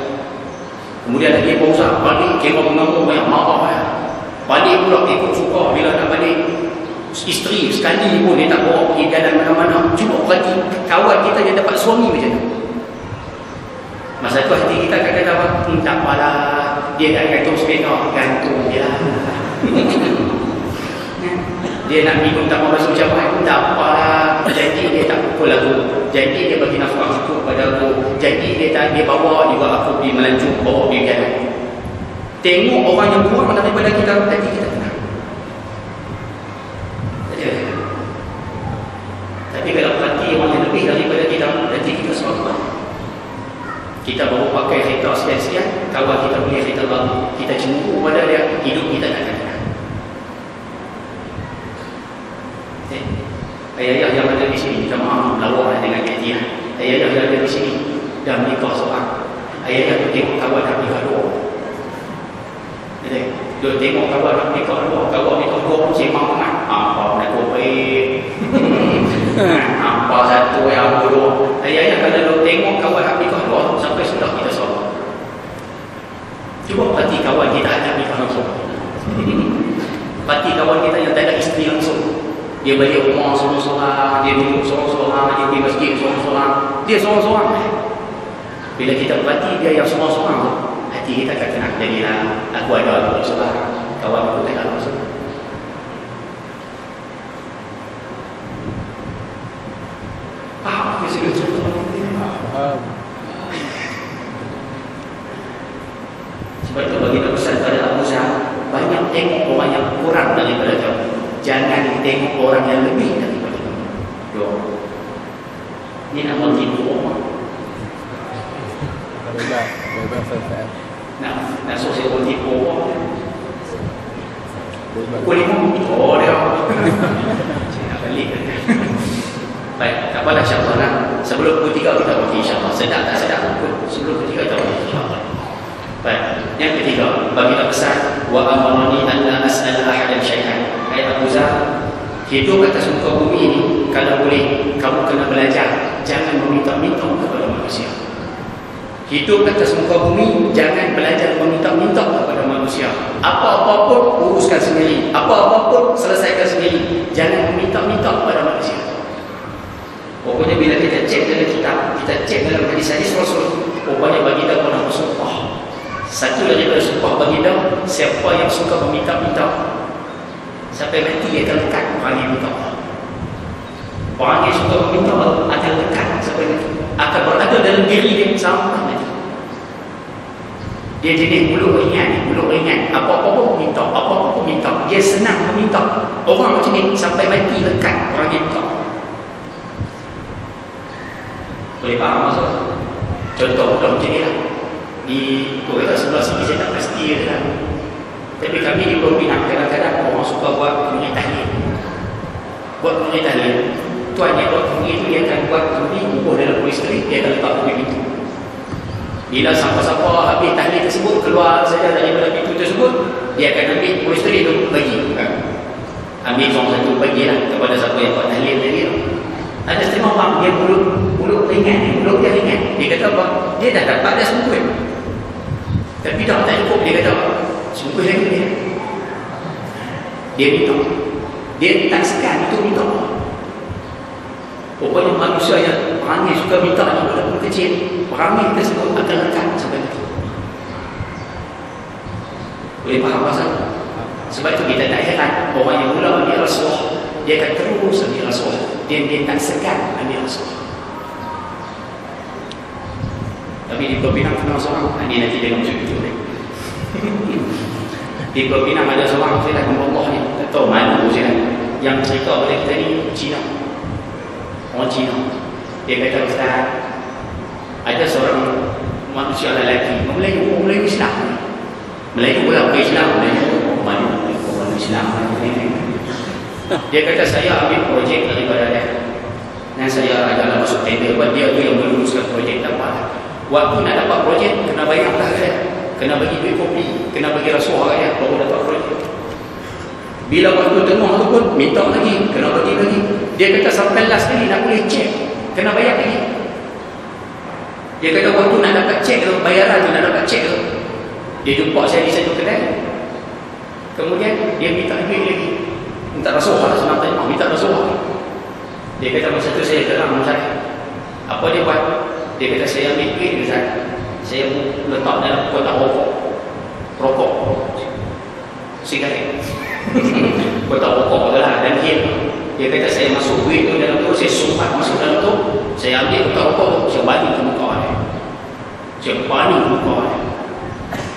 Kemudian lagi apa Ustaz? Balik kira mengamuk banyak marah ya. Balik pula ikut suka bila nak balik. Isteri sekali pun dia tak bawa pergi jalan mana-mana. Cuba perhati kawan kita yang dapat suami macam tu. Masa tu hati kita kata tak apalah, dia dah gantung sepeda, gantung dia lah. Dia nak minum tak mau basuh cawan, tak apalah. Jadi dia tak pukul aku, jadi dia bagi nafkah cukup pada aku, jadi dia bawa juga aku pergi melancong, bawa pergi jalan. Tengok orang yang kurang daripada kita, hati kita tenang. Tapi kalau perhati orang yang lebih daripada kita, hati kita selalu. Kita baru pakai kereta sekian-sekian, kawan kita beli kereta baru, kita cemburu pada dia, hidup kita tak akan tenang. Ayah-ayah yang ada di sini, minta maaf melawak dengan hati. Ayah-ayah yang ada di sini dah menikah seorang. Ayah-ayah tu tengok kawan dah menikah dua. Dia tengok kawan dah menikah dua, kawan menikah dua pun sembang sangat. Apa nak baik, apa satu yang bodoh. Ayah-ayah kalau tengok kawan dah menikah dua, sampai sudah kita soal. Cuba perhati kawan kita ada menikah langsung. Perhati kawan kita yang tak ada isteri langsung. Dia balik rumah sorang-sorang, dia duduk sorang-sorang, dia pergi masjid sorang-sorang. Dia sorang-sorang. Bila kita perhati dia yang sorang-sorang tu, hati kita akan tenang. Jadilah aku ada aku sorang, kawan aku tak ada sorang. Faham ke segala cerita? Faham. Sebab itu bagi pesan pada Abu Zar, banyak tengok orang yang kurang daripada kamu. Jangan tengok orang yang lebih daripada kamu. Ini nama tipu orang. Nak sosial orang tipu orang. Pukul 5. Oh dia. Saya nak balik. Baik, tak apalah insyaAllah. Sebelum pukul 3 kita berhenti insyaAllah. Sedap tak sedap pun. Sebelum pukul 3 kita berhenti insyaAllah. Baik, yang ketiga, bagilah pesan wa amarani an la as'ala ahadan syai'an. Ayat Abu Zar, hidup atas muka bumi ini kalau boleh kamu kena belajar, jangan meminta-minta kepada manusia. Hidup atas muka bumi, jangan belajar meminta-minta kepada manusia. Apa-apa pun uruskan sendiri, apa-apa pun selesaikan sendiri. Jangan meminta-minta kepada manusia. Pokoknya bila kita cek dalam kitab, kita cek dalam hadis-hadis Rasul, pokoknya baginda pernah bersumpah. Satu daripada sumpah baginda, siapa yang suka meminta-minta sampai mati dia akan lekat orang yang minta. Orang yang suka meminta akan lekat sampai mati, akan berada dalam diri dia sampai mati. Dia jenis mulut ringan, apa-apa pun minta, apa-apa pun minta. Dia senang meminta. Orang macam ni sampai mati lekat orang yang minta. Boleh faham maksud? Contoh macam ni lah. Di Korea sebelah sini saya tak pasti lah. Tapi kami di Pulau Pinang kadang-kadang orang suka buat kunyi tahlil. Buat kunyi tahlil, tuannya buat kunyi itu dia akan buat kunyi kumpul dalam polis kali, dia akan letak kunyi pintu. Bila siapa-siapa habis tahlil tersebut keluar saja daripada pintu tersebut, dia akan ambil polis kali itu bagi. Ambil seorang satu bagilah kepada siapa yang buat tahlil tadi. Ada setengah orang dia mulut ringan, mulut dia ringan. Dia kata apa? Dia dah dapat dah sempurna. Tapi dah tak cukup, dia kata sungguh lagi dia minta. Dia tak segan itu minta. Pokoknya manusia yang perangai suka minta ni walaupun kecil, perangai tersebut akan lekat sampai nanti. Boleh faham pasal? Sebab itu kita tak heran orang yang mula ambil rasuah, dia akan terus ambil rasuah. Dia tak segan ambil rasuah. Tapi di Pulau Pinang kenal seorang, ini nanti dia macam itu. Di Pulau Pinang ada seorang, saya dah Allah ni, tak tahu mana saya yang cerita pada kita ni Cina, orang Cina. Dia kata, Ustaz, ada seorang manusia lelaki Melayu Islam, Melayu pula bukan Islam, Melayu orang Islam. Dia kata, saya ambil projek daripada dia dan saya adalah masuk tender buat dia tu yang meluluskan projek. Dapat waktu nak dapat projek kena bayar lah dia, kena bagi duit kopi, kena bagi rasuah dia baru dapat projek. Bila waktu tengah tu pun minta lagi, kena bagi lagi. Dia kata sampai last kali nak boleh cek, kena bayar lagi. Dia kata waktu nak dapat cek tu, bayaran tu nak dapat cek tu, dia jumpa saya di satu kedai. Kemudian dia minta duit lagi, minta rasuah lah, senang tanya, minta rasuah. Dia kata masa tu saya terang saya, apa dia buat? Dia kata saya ambil duit Ustaz, saya letak dalam kotak rokok sigaret. Kotak rokok tu lah, dan dia kata saya masuk duit tu dalam tu, saya sumpat masuk dalam tu, saya ambil kotak rokok tu, saya balik ke muka dia, saya balik ke muka dia.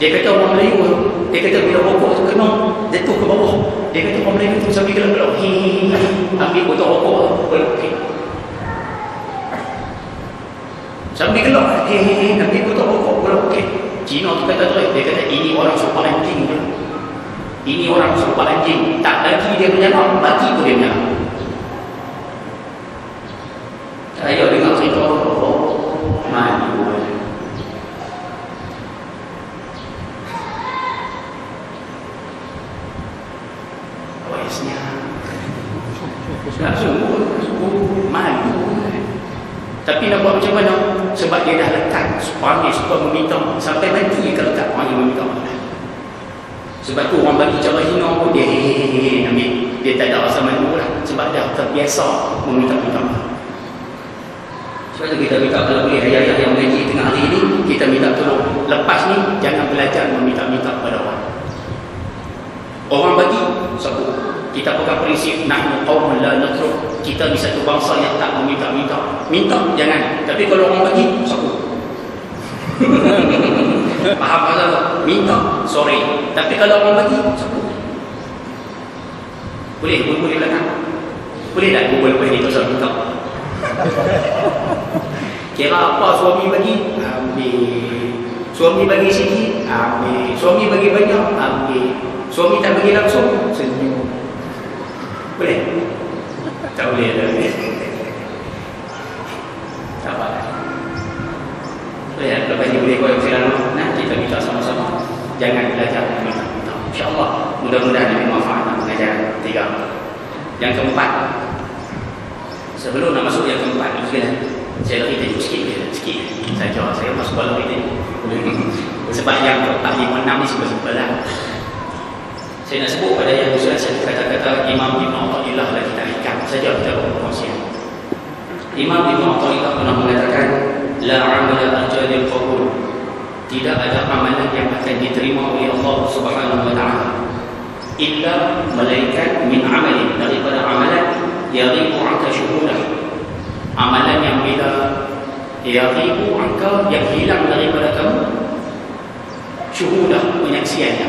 Dia kata orang Melayu tu, dia kata bila rokok tu kena jatuh ke bawah, dia kata orang Melayu tu sambil gelap-gelap, ambil kotak rokok tu, peluk sambil gelap, ambil kotak rokok, peluk. Cina tu kata tu, dia kata ini orang sopan anjing tu, ini orang sopan anjing, tak lagi dia menyalak, mati pun dia menyalak. Saya dengar cerita mati. Awasnya sungguh malu. Tapi nak buat macam mana? Sebab dia dah lekat, panggil supaya meminta, sampai mati dia lekat panggil meminta. Sebab tu orang bagi cara hina pun dia ambil, dia tak ada rasa malu lah, sebab dah terbiasa meminta-minta. Sebab tu kita minta kalau boleh ayah-ayah yang mengaji tengah hari ni, kita minta tolong lepas ni jangan belajar meminta-minta pada orang. Orang bagi satu, kita pegang prinsip nahnu qaumun la natruk, kita ni satu bangsa yang tak meminta-minta. Minta jangan, tapi kalau orang bagi satu. Faham pasal tak? Minta sorry, tapi kalau orang bagi satu. Boleh belakang, boleh tak boleh ni pasal minta. Kira apa suami bagi, ambil. Suami bagi sikit, ambil. Suami bagi banyak, ambil. Suami tak bagi langsung, senyum. Boleh? Tak boleh dah. Tak apa. Boleh, lepas ni boleh kau yang selalu. Nah, kita minta sama-sama. Jangan belajar minta-minta. InsyaAllah, mudah-mudahan ini manfaat mengajar 3. Yang keempat, sebelum nak masuk yang keempat, saya lagi tajuk sikit saja. Saya masuk balik ini. Sebab yang keempat, 5, 6 ni sebab-sebab lah. Saya nak sebut pada yang usulan saya kata-kata Imam Ibn Atha'illah lagi tak ikat saja kita berkongsian. Imam Ibn Atha'illah pernah mengatakan, La amala ajalil qabul, tidak ada amalan yang akan diterima oleh Allah Subhanahu wa ta'ala illa malaikat min amalin, daripada amalan yaghibu anka syuhudah, amalan yang bila yaghibu anka, yang hilang daripada kamu syuhudah, penyaksiannya,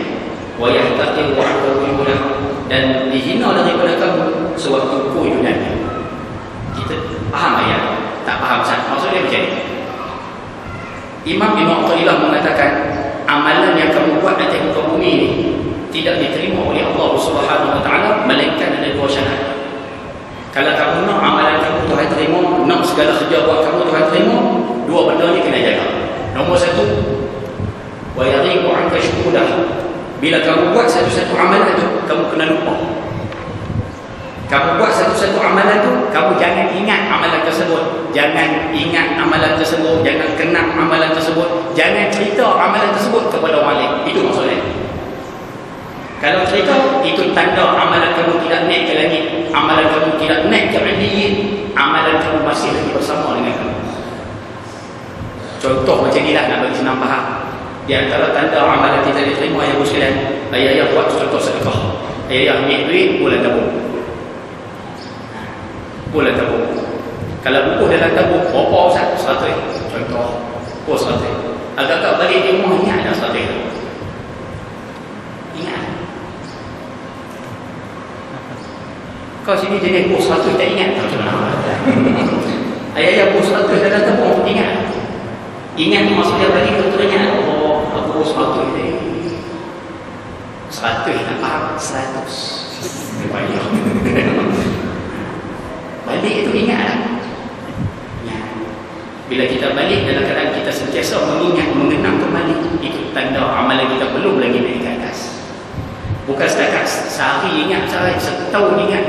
wa yahtaqiru anka wuyudah, dan dihina daripada kamu sewaktu kuyudannya. Kita faham ayat? Tak faham Ustaz? Maksudnya macam ni. Imam Ibn Atha'illah mengatakan amalan yang kamu buat atas muka bumi ini tidak diterima oleh Allah Subhanahu wa ta'ala melainkan ada 2 syarat. Kalau kamu nak amalan kamu Tuhan terima, nak segala kerja buat kamu Tuhan terima, 2 benda ni kena jaga. Nombor 1, wa yaghibu anka syuhudah, bila kamu buat satu-satu amalan tu, kamu kena lupa. Kamu buat satu-satu amalan tu, kamu jangan ingat amalan tersebut, jangan ingat amalan tersebut, jangan kenang amalan tersebut, jangan cerita amalan tersebut kepada orang lain. Itu maksudnya. Kalau cerita, itu tanda amalan kamu tidak naik ke langit, amalan kamu tidak naik ke aliyyin, amalan kamu masih lagi bersama dengan kamu. Contoh macam inilah nak bagi senang faham. Di antara tanda amalan tidak diterima yang muslim, ayah buat contoh sedekah. Ayah ambil duit, bulan tabung. Bulan tabung. Kalau buku dalam tabung, berapa Ustaz? 100. Contoh. 100. Agak-agak balik di rumah, ingat dah 100. Ingat. Kau sini jenis bos 100 tak ingat? Tak macam ayah bos 100 dalam tabung, ingat. Ingat ni maksudnya balik betul ingat. Oh, aku bos 100 ni. 100 nak faham? 100. Banyak. Balik itu ingat lah. Ya. Bila kita balik dalam keadaan kita sentiasa mengingat, mengenang kembali, itu tanda amalan kita belum lagi naik ke atas. Bukan setakat sehari ingat sehari, setahun ingat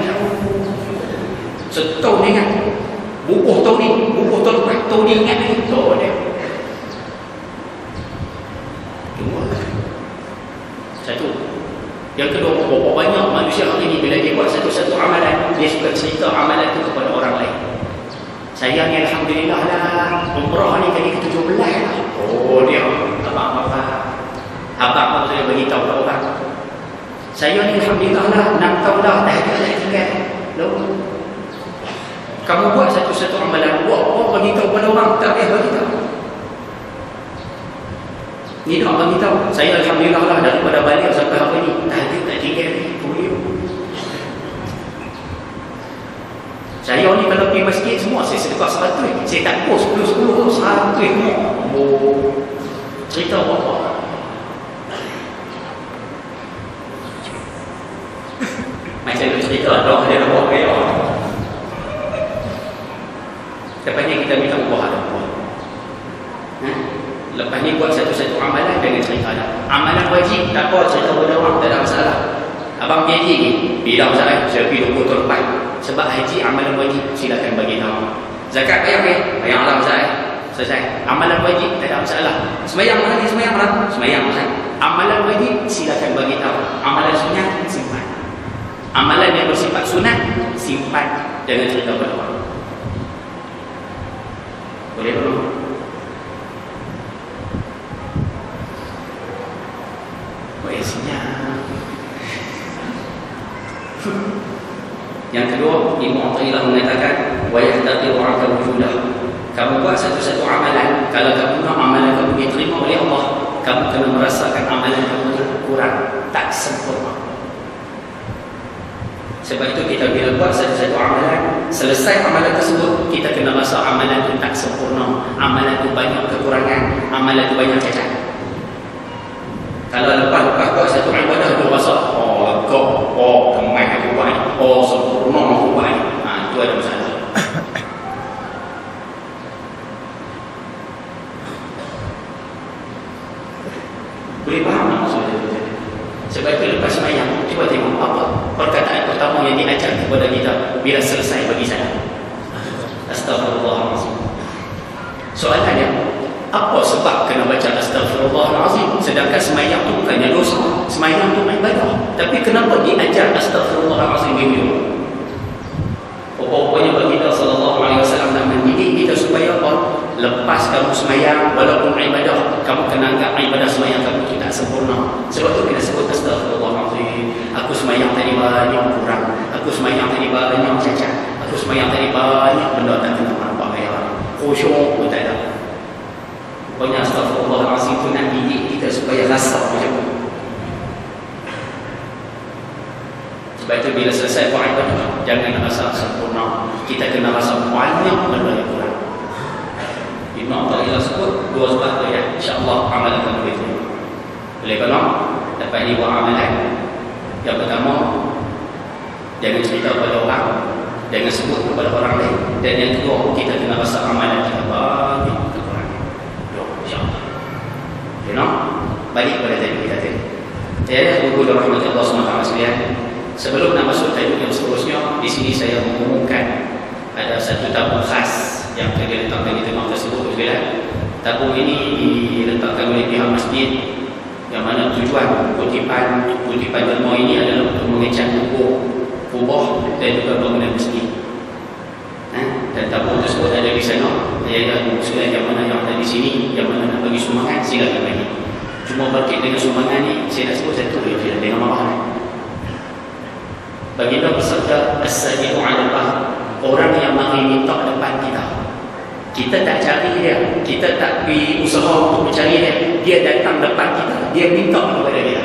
setahun ingat, bubuh tahun ni, bubuh tahun lepas, tahun ni ingat lagi, tahun dia. Satu. Yang kedua, berapa banyak manusia hari ini bila dia buat satu-satu amalan, dia suka cerita amalan itu kepada orang lain. Saya ni alhamdulillah lah, umrah ni kali ke-17 lah. Oh dia, abang saya beritahu ke orang. Saya ni alhamdulillah lah, 6 tahun dah, dah tinggal. Lalu, kamu buat satu-satu amalan, buat beritahu kepada orang, tak payah beritahu. Ni nak bagi tahu, saya alhamdulillah lah daripada balik sampai hari ni tak tinggal ni. Saya ni kalau pergi masjid semua saya sedekah 100. Saya tak post 10 tu 100 semua. Oh. Cerita apa? Macam tu cerita dah dia nak buat kaya. Lepasnya kita minta ubah ada ubah. Lepas ni buat satu-satu amalan jangan cerita dah. Amalan wajib tak apa cerita pada orang, tak ada masalah. Abang pergi haji ni, bila masalah saya pergi 20 tahun lepas. Sebab haji amalan wajib silakan bagi tahu. Zakat bayar ke? Bayar lah masalah. Selesai. Amalan wajib tak ada masalah. Sembahyang mana ni? Sembahyang mana? Sembahyang masalah. Amalan wajib silakan bagi tahu. Amalan sunat simpan. Amalan yang bersifat sunat simpan, jangan cerita pada orang. Boleh belum? Yang kedua, Ibnu Athaillah mengatakan wa yahtaqiru 'anka wujudah. Kamu buat satu-satu amalan, kalau kamu nak amalan kamu diterima oleh Allah, kamu kena merasakan amalan kamu kurang, tak sempurna. Sebab itu kita bila buat satu-satu amalan, selesai amalan tersebut, kita kena rasa amalan itu tak sempurna, amalan itu banyak kekurangan, amalan itu banyak cacat. Kalau lepas-lepas buat satu ibadah, dia rasa kemai aku buat, sempurna aku buat, itu ada masalah. Boleh faham tak maksudnya? Sebab itu lepas sembahyang, cuba tengok apa perkataan pertama yang diajar kepada kita bila selesai bagi saya. Astaghfirullahaladzim. Soalannya, apa sebab kena baca astaghfirullahaladzim? Sedangkan sembahyang itu bukannya dosa, sembahyang itu ibadah. Tapi kenapa diajar astaghfirullahaladzim itu? Pokoknya baginda sallallahu alaihi wasallam nak mendidik kita supaya apa? Lepas kamu sembahyang, walaupun ibadah, kamu kena anggap ibadah sembahyang kamu itu tak sempurna. Sebab itu kita sebut astaghfirullahaladzim. Aku sembahyang tadi banyak kurang, aku sembahyang tadi banyak cacat, aku sembahyang tadi banyak benda tak kena nampak gaya, khusyuk pun tak ada. Pokoknya astaghfirullahaladzim itu nak didik kita supaya rasa macam tu. Sebab itu bila selesai buat ibadah, jangan rasa sempurna, kita kena rasa banyak benda yang kurang. Ibnu Athaillah sebut dua sebab tu ya, insya-Allah amalan kamu itu. Boleh kalau dapat ni buat amalan. Yang pertama, jangan cerita kepada orang, jangan sebut kepada orang lain. Dan yang kedua, kita kena rasa amalan kita banyak kekurangan. Insya-Allah. You know? Balik pada tadi kita tadi. Ya, guru rahmat Allah SWT sekalian. Sebelum nak masuk tajuk yang seterusnya, di sini saya mengumumkan ada satu tabung khas yang akan diletakkan di tempat tersebut sekalian. Tabung ini diletakkan oleh pihak masjid, yang mana tujuan kutipan derma ini adalah untuk mengecat kubah dan juga bangunan masjid. Dan tabung tersebut ada di sana. Saya ada sekalian yang mana yang ada di sini, yang mana nak bagi sumbangan, silakan bagi. Cuma bangkit dengan sumbangan ni, saya nak sebut satu je dengan marah ni. Baginda bersabda, as-sadiqu 'ala al-bahr, orang yang mari minta depan kita. Kita tak cari dia, kita tak pergi usaha untuk mencari dia. Dia datang depan kita, dia minta kepada kita.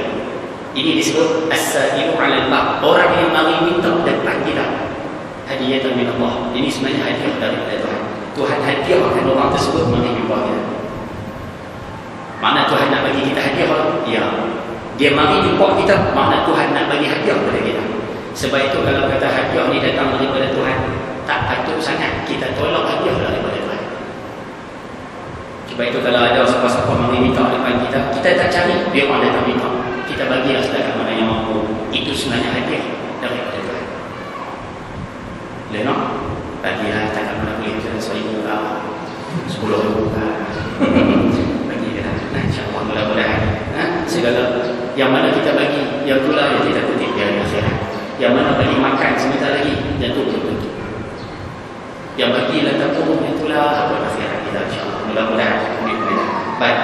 Ini disebut as-sadiqu 'ala al-bahr, orang yang mari minta depan kita. Hadiah min Allah. Ini sebenarnya hadiah daripada Tuhan. Tuhan hadiahkan orang tersebut mari jumpa kita. Mana Tuhan nak bagi kita hadiah? Ya. Dia mari jumpa kita, makna Tuhan nak bagi hadiah kepada kita. Sebab itu kalau kata hadiah ni datang daripada Tuhan, tak patut sangat kita tolak hadiah daripada Tuhan. Sebab itu kalau ada siapa-siapa mari minta depan kita, kita tak cari, dia orang datang minta, kita bagilah sedekah mana yang mampu. Itu sebenarnya hadiah daripada Tuhan. Lenok, bagilah takkan mana boleh misalnya 1,000 lah, 10,000 lah. Bagilah, insyaAllah mudah-mudahan segala yang mana kita bagi, yang itulah yang kita kutip di akhirat. Yang mana bagi makan sebentar lagi, yang itu betul-betul. Yang bagilah tabung, yang itulah apa akhirat kita, insyaAllah mudah-mudahan. Baik,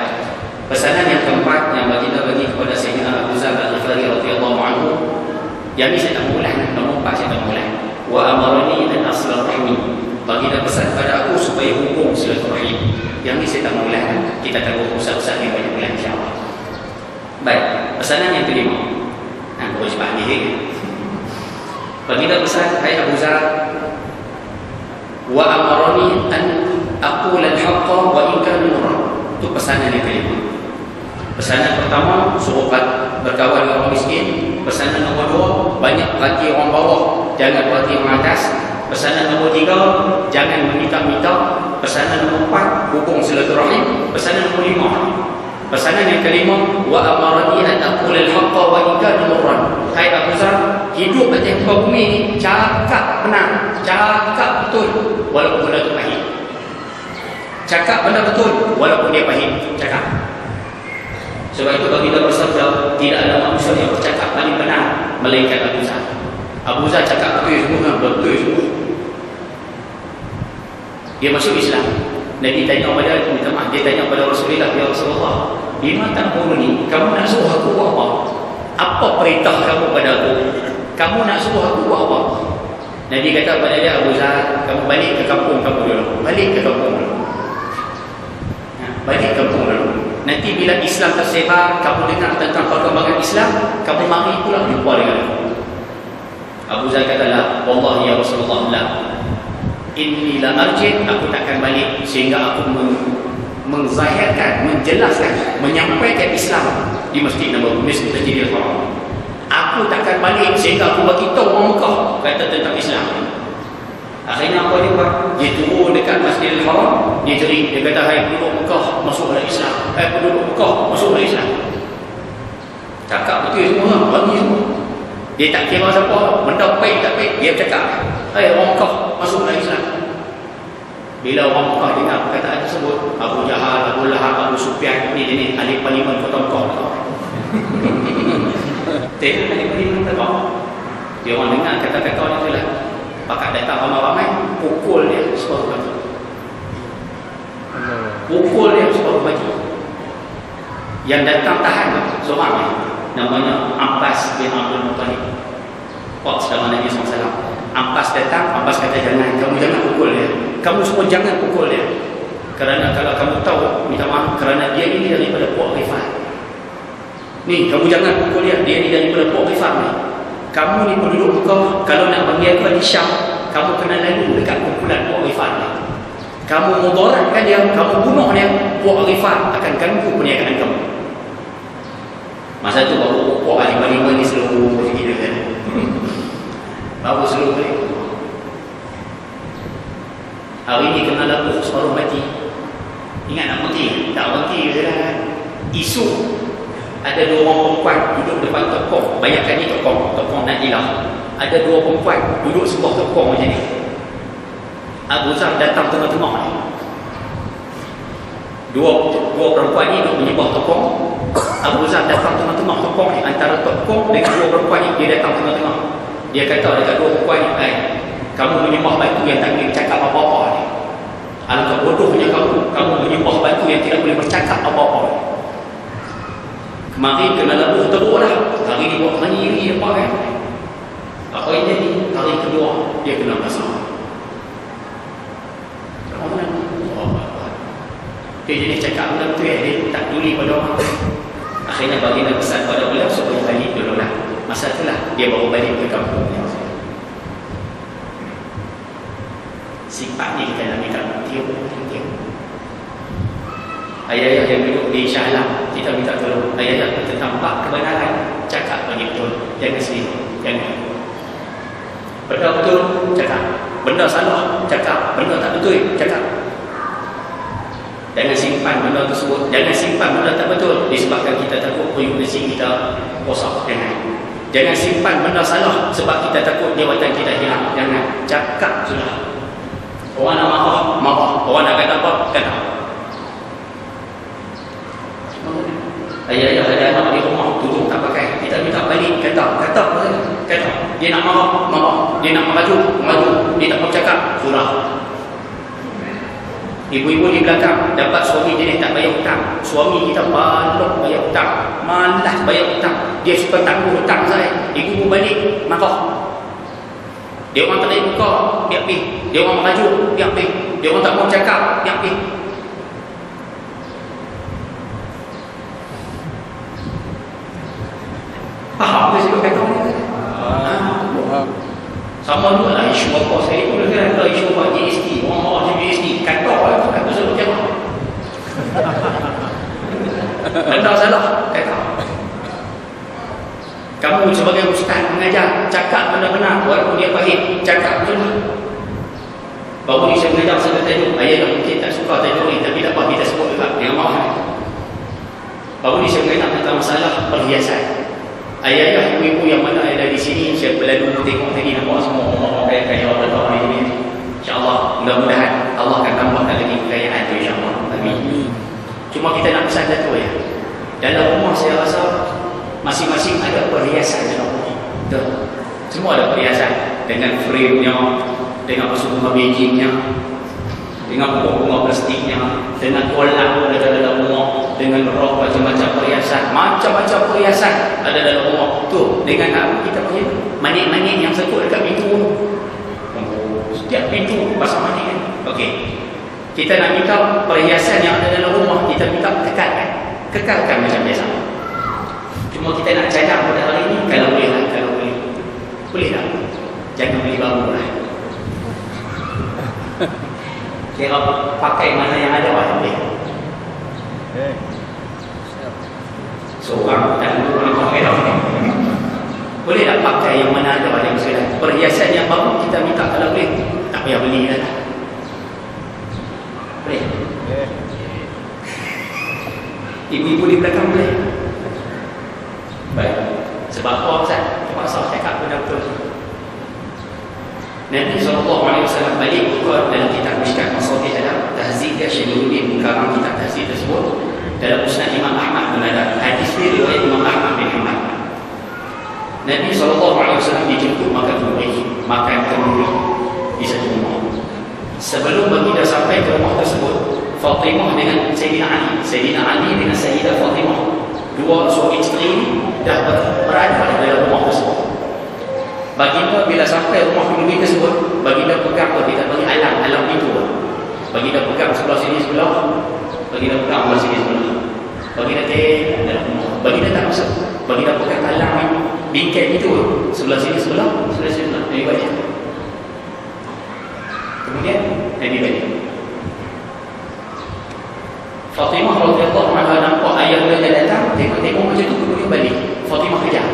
pesanan yang keempat yang baginda bagi kepada Sayyidina Abu Zar Al-Ghifari radhiyallahu anhu, yang ini saya tak mengulang, nombor 4 saya tak mengulang. Wa amarani an asla rahmi, baginda pesan pada aku supaya hubung silaturahim. Yang ini saya tak mengulang, kita tahu usah-usah yang banyak ulang insyaAllah. Baik, pesanan yang kelima. Boleh cepat ni. Baginda pesan, hai Abu Zar, wa amarani an aqula al-haqqa wa in kana murran. Itu pesanan yang kelima. Pesanan pertama, suruh berkawan dengan orang miskin. Pesanan nombor 2, banyak perhati orang bawah, jangan perhati orang atas. Pesanan nombor 3, jangan meminta-minta. Pesanan nombor 4, hubung silaturahim. Pesanan nombor 5, pesanan yang kelima, wa amarani an aqula al-haqqa wa in kana murran. Hai Abu Zar, hidup atas muka bumi ni cakap benar, cakap betul walaupun benda tu pahit. Cakap benda betul walaupun dia pahit, cakap. Sebab itu baginda bersabda, tidak ada manusia yang bercakap paling benar melainkan Abu Zar. Abu Zar cakap betul semua, betul semua. Dia masuk Islam. Nabi tanya pada, minta maaf, dia tanya pada Rasulullah, ya Rasulullah, 5 tahun ni kamu nak suruh aku buat apa? Apa perintah kamu pada aku? Kamu nak suruh aku buat apa? Nabi kata pada dia, Abu Zar, kamu balik ke kampung kamu dulu. Balik ke kampung dulu. Balik ke kampung dulu. Nanti bila Islam tersebar, kamu dengar tentang perkembangan Islam, kamu mari pulang jumpa dengan aku. Abu Zar kata, la, wallahi ya Rasulullah, la. Inni la arjid, aku takkan balik sehingga aku menzahirkan, menjelaskan, menyampaikan Islam di Masjid Nabawi, Masjidil Haram. Aku takkan balik sehingga aku bagi tahu orang Mekah kata tentang Islam. Akhirnya apa dia buat? Dia turun dekat Masjidil Haram, dia jerit, dia kata, hai penduduk Mekah, masuklah Islam. Hai penduduk Mekah, masuklah Islam. Cakap betul semua, bagi semua. Dia tak kira siapa, benda baik tak baik, dia bercakap, hai orang Mekah, masuklah Islam. Bila orang Mekah dengar perkataan tersebut, Abu Jahal, Abu Lahab, Abu Sufyan, ni jenis ahli parlimen kota Mekah. Tengok ahli parlimen kota. Dia orang dengar kata-kata ni tu lah, pakat datang ramai-ramai, pukul dia separuh baju. Pukul dia separuh baju. Yang datang tahan seorang ni, namanya Abbas bin Abdul Muttalib. Waktu sedang Nabi SAW. Abbas datang, Abbas kata, jangan, kamu jangan pukul dia. Kamu semua jangan pukul dia. Kerana kalau kamu tahu, minta maaf, kerana dia ini daripada Puak Rifat. Ni, kamu jangan pukul dia, dia ni daripada Puak Rifat ni. Kamu ni penduduk Mekah, kalau nak bagi aku di Syam, kamu kena lalu dekat kumpulan Puak Rifat ni. Kamu mudaratkan dia, kamu bunuh dia, Puak Rifat akan ganggu perniagaan kamu. Masa tu baru Puak ahli-ahli ni seluruh kita kan. Baru seluruh balik. Hari ni kena labuh separuh mati. Ingat nak mati? Tak mati je lah. Isu ada 2 orang perempuan duduk depan tokong. Bayangkan ni tokong Najilah. Ada 2 perempuan duduk sebuah tokong macam ni. Abu Zar datang tengah-tengah ni. Dua perempuan ni duduk menyebah tokong. Abu Zar datang tengah-tengah tokong ni. Antara tokong dengan 2 perempuan ni, dia datang tengah-tengah. Dia kata dekat 2 perempuan ni, kamu menyembah batu yang tak boleh bercakap apa-apa ni. Alangkah bodohnya kamu menyembah batu yang tidak boleh bercakap apa-apa ni. Mari kena labuh teruk lah. Hari ni buat hari apa kan? Apa yang jadi? Hari kedua dia kena pasang. Dia jadi cakap benda betul dia tak peduli pada orang. Akhirnya baginda pesan pada beliau supaya balik dulu lah. Masa itulah dia baru balik ke kampung. Sifatnya kita nak minta tiup. Ayah-ayah yang duduk di Shah Alam, kita minta tolong. Ayah-ayah kita tampak kebenaran, cakap bagi betul. Jangan sedih, jangan. Benda betul, cakap. Benda salah, cakap. Benda tak betul, cakap. Jangan simpan benda tersebut. Jangan simpan benda tak betul disebabkan kita takut privacy kita rosak. Jangan simpan benda salah sebab kita takut jawatan kita hilang. Jangan. Cakap sudah. Orang nak marah, marah. Orang nak kata apa, kata. Ayah-ayah ada anak di rumah, tutup tak pakai. Kita minta balik, kata. Dia nak marah, marah. Dia nak maju, maju. Dia tak mau cakap, surah. Ibu-ibu di belakang dapat suami jenis tak bayar hutang. Suami kita balok bayar hutang, malas bayar hutang. Dia suka tangguh hutang saya. Ibu balik marah. Dia orang tak naik muka, biar pergi. Dia orang merajuk, biar pergi. Dia orang tak mau cakap, biar pergi. Faham ke saya kata ni? Sama juga lah isu apa saya pun ada isu apa GST. Orang marah GST. Kata lah tu kata selalu tengok. Benda salah, kata. Kamu sebagai ustaz mengajar, cakap benar-benar walaupun dia pahit, cakap betul lah. Baru ni saya mengajar saya tajuk. Ayah mungkin tak suka tajuk ni, tapi tak apa kita sebut juga. Dia marah. Baru ni saya mengajar tentang masalah perhiasan. Ayah-ayah, ibu-ibu yang mana ada di sini, saya berlalu tengok tadi nampak semua orang kaya-kaya orang di sini. InsyaAllah, mudah-mudahan Allah akan tambahkan lagi kekayaan tu, insyaAllah. Amin. Cuma kita nak pesan satu ya. Dalam rumah saya rasa masing-masing ada perhiasan dalam rumah. Betul. Semua ada perhiasan. Dengan frame-nya, dengan bunga beijingnya, dengan bunga plastiknya, dengan kolam ada dalam rumah, dengan rok macam-macam perhiasan, macam-macam perhiasan ada dalam rumah. Tu dengan apa kita panggil manik-manik yang sekut dekat pintu. Setiap pintu pasang manik kan. Okey. Kita nak minta perhiasan yang ada dalam rumah, kita minta kekalkan macam biasa. Cuma kita nak cadang pada hari ini kalau boleh lah, kalau boleh. Boleh tak? Jangan beli baru lah. Kira pakai mana yang ada lah boleh. Seorang tak boleh pakai dah. Boleh tak pakai yang mana ada yang sudah. Perhiasan yang baru kita minta kalau boleh. Tak payah beli dah. Boleh? Ibu-ibu di belakang boleh? Baik. Sebab apa Ustaz? Terpaksa cakap betul-betul. Nabi SAW balik buka dalam kitab Mishkat Masabih dalam Tahzidiyah Syaikhul karang kitab tahzid tersebut dalam Musnad Imam Ahmad pun ada hadis ni riwayat Imam Ahmad bin Hanbal. Nabi SAW dijemput makan kenduri di satu rumah. Sebelum baginda sampai ke rumah tersebut, Fatimah dengan Sayyidina Ali, Sayyidina Ali dengan Sayyidah Fatimah, dua suami isteri dah berada dalam rumah tersebut. Baginda bila sampai rumah kenduri tersebut, baginda pegang apa kita panggil alam itu. Baginda pegang sebelah sini sebelah, baginda pegang sebelah sini sebelah. Baginda dalam rumah. Baginda tak masuk. Baginda pegang alam bingkai itu sebelah sini sebelah, sebelah sini sebelah. Nabi baca. Kemudian Nabi baca. Fatimah radhiyallahu anha nampak ayah dia datang, tengok macam tu kemudian balik. Fatimah kejar.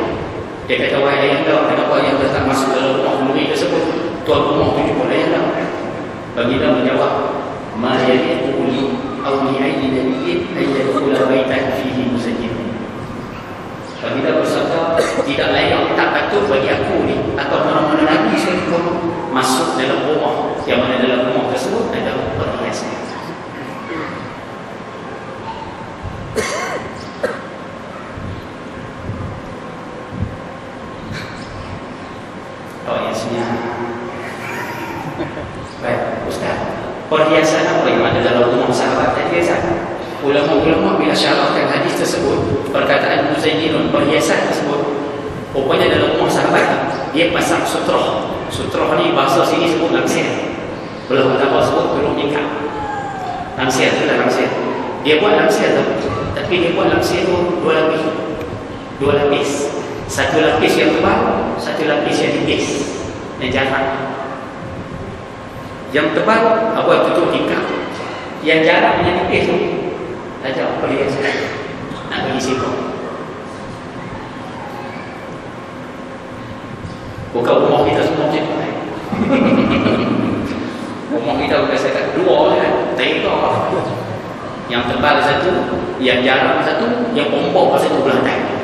Dia kata, wahai ayahanda, kenapa ayahanda tak masuk dalam rumah kenduri tersebut? Tuan rumah tu jumpa ayahanda. Baginda menjawab, ma yaliqu li awli ayyi nabiyyin ay yadkhula baitan fihi musajjid. Baginda bersabda, tidak layak, tak patut bagi aku ni atau mana-mana nabi sekalipun masuk dalam rumah yang mana dalam rumah tersebut ada perhiasan. Baik, Ustaz. Perhiasan apa yang ada dalam rumah sahabat tadi Ustaz? ulama-ulama bila syarahkan hadis tersebut, perkataan muzayyinun, perhiasan tersebut, rupanya dalam rumah sahabat dia pasang sutrah. Sutrah ni bahasa sini sebut langsir, belum ada sebut belum nikah. Langsir tu dah langsir. Dia buat langsir tu, tapi dia buat langsir tu dua lapis. Satu lapis yang tebal, satu lapis yang tipis, yang jarang. Yang tebal apa tutup tingkap, yang jarang yang tipis tu tajam perhiasan nak bagi sikap. Bukan rumah kita semua macam tu kan? Rumah kita bukan sekat dua kan? Tengok yang tebal satu, yang jarang satu, yang pompok satu belah tangan.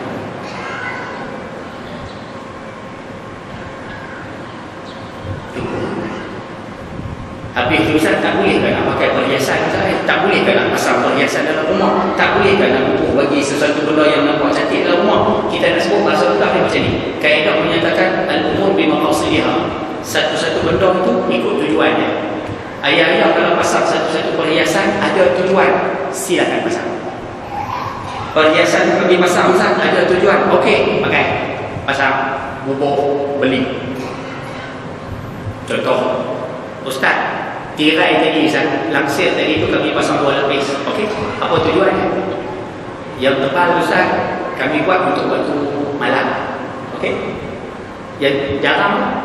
Habis tulisan tak boleh kan nak pakai perhiasan saya? Tak boleh kan nak pasang perhiasan dalam rumah? Tak boleh kan nak butuh bagi sesuatu benda yang nampak cantik dalam rumah? Kita nak sebut bahasa Mekah ni macam ni. Kaedah menyatakan al-umur bimaqasidiha. Satu-satu benda itu ikut tujuannya. Ayah-ayah kalau pasang satu-satu perhiasan ada tujuan, silakan pasang. Perhiasan pergi pasang ada tujuan, okey, pakai. Pasang, bubuh, beli. Contoh, Ustaz, tirai tadi, langsir tadi itu kami pasang 2 lapis. Okey, apa tujuannya? Yang tebal Ustaz, kami buat untuk waktu malam. Okey. Yang jarang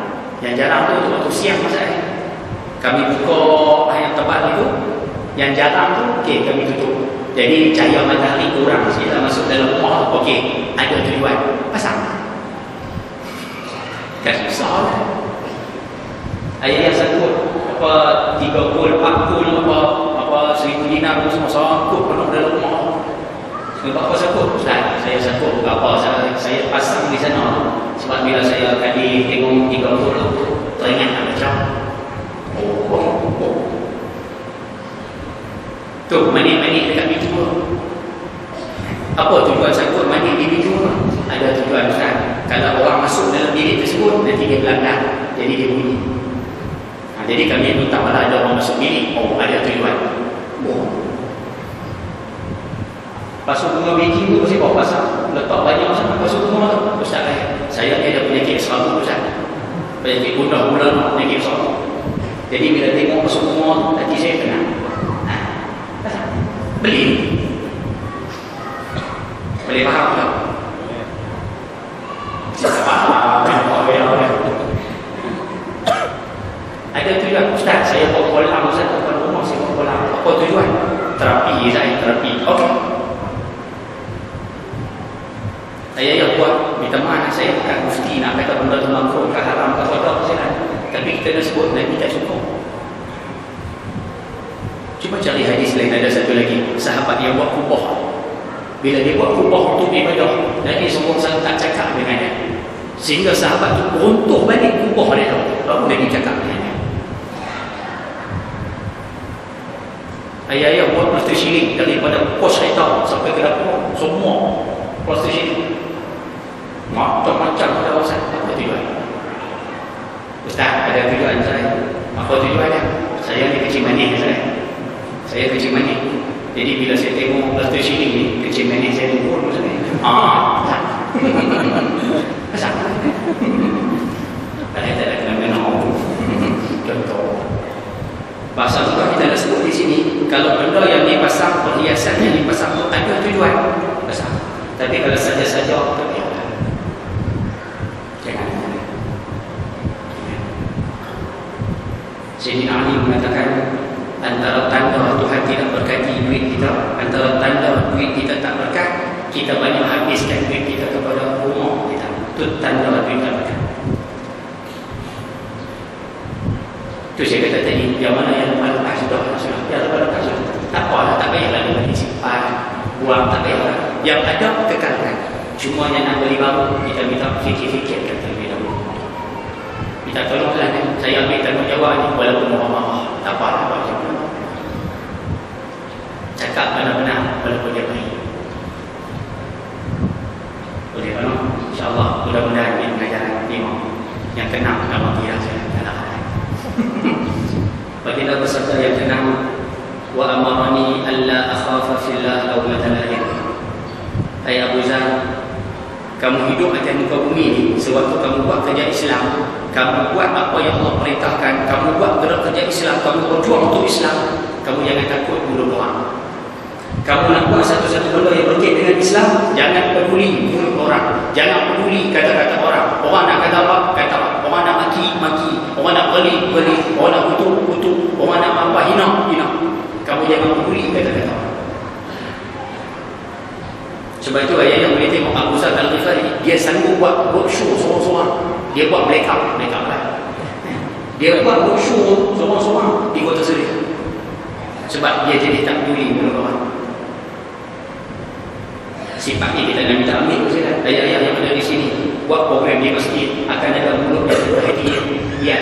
tu untuk waktu siang Ustaz. Kami buka yang tebal itu, yang jarang tu, okey, kami tutup. Jadi cahaya matahari kurang sikit masuk dalam rumah tu. Okey, ada tujuan. Pasang. Kan susah lah. Ayah yang sangkut apa 3 kul, 4 kul, apa 1000 dinar tu semua sangkut penuh dalam rumah. Sebab apa sangkut? Ustaz, saya sangkut berapa saya pasang di sana. Sebab bila saya kali tengok 3 kul tu teringat nak macam tu mani dekat pintu. Apa tujuan sangkut mani di pintu? Ada tujuan Ustaz. Kalau orang masuk dalam bilik tersebut nanti dia belanggar, jadi dia bunyi. Jadi kami minta malah ada orang masuk bilik, ada tujuan. Pasuk bunga biji tu mesti bawa pasang, letak banyak sangat pasuk bunga tu. Ustaz saya ni ada penyakit serabut Ustaz, penyakit budak-budak, penyakit serabut. Jadi bila tengok pasuk bunga tu, hati saya tenang. Beli. Boleh faham tak? Ada tujuan. Ustaz, saya buat kolam Ustaz, bukan rumah saya buat kolam. Apa tujuan? Terapi saya, terapi. Okey. Saya yang buat, minta maaf saya bukan mufti nak kata benda tu makruh ke haram ke apa silakan. Tapi kita nak sebut Nabi tak suka. Cuba cari hadis lain, ada satu lagi sahabat yang buat kubah. Bila dia buat kubah untuk ibadah, Nabi SAW tak cakap dengannya. Sehingga sahabat tu runtuh balik kubah dia tu. Baru Nabi cakap dengannya. Ayah-ayah buat plaster syirik daripada pos syaitan sampai ke dapur, semua plaster syirik. Macam-macam ada urusan. Apa tujuan? Ustaz, ada tujuan saya. Apa tujuannya? Saya ni kecil manis saya kecil manis. Jadi bila saya tengok plaster syirik ni, kecil manis saya turun saya. Pasal saya tak ada kenal-kenal. Contoh bahasa juga kita nak sebut di sini, kalau benda yang dipasang, perhiasan yang dipasang tu ada tujuan pasang. Tapi kalau saja-saja tak payah. Jangan. Sayyidina Ali mengatakan antara tanda Tuhan tidak berkati duit kita, antara tanda duit kita tak berkat, kita banyak habiskan duit kita kepada rumah kita. Itu tanda duit tak berkat. Itu saya kata tadi, yang mana yang lepas sudah, yang lepas sudah. Tak apalah, tak payahlah dia simpan, buang, tak payahlah. Yang ada, kekalkan. Cuma yang nak beli baru, kita minta fikir-fikirkan terlebih dahulu. Minta tolonglah kan, saya ambil tanggungjawab ni, walaupun marah-marah. Tak apalah, macam mana. Cakap benar-benar, walaupun dia baik. Boleh kan? InsyaAllah, mudah-mudahan ini pengajaran yang kenal nama kira saya. Baginda bersabda yang tenang, wa amarani alla akhafa fillah lawmata laim. Hai Abu Zar, kamu hidup atas muka bumi ni, sewaktu kamu buat kerja Islam, kamu buat apa yang Allah perintahkan, kamu buat gerak kerja Islam, kamu berjuang untuk Islam, kamu jangan takut mulut orang. Kamu nak buat satu-satu benda yang berkait dengan Islam, jangan peduli mulut orang, jangan peduli kata-kata orang. Orang nak kata apa, kata apa. Orang nak maki, orang nak beli, orang nak kutuk, orang nak apa, hina. Kamu jangan peduli kata-kata orang. Sebab itu ayah yang boleh tengok Abu Zar Al-Ghifari, dia sanggup buat roadshow seorang-seorang. Dia buat blackout lah. Dia buat roadshow seorang-seorang di Kota Serih. Sebab dia jadi tak peduli mulut orang. Sifatnya kita nak minta ambil saja. Ayah-ayah yang ada di sini buat program di masjid, akan ada mulut yang berhati ya.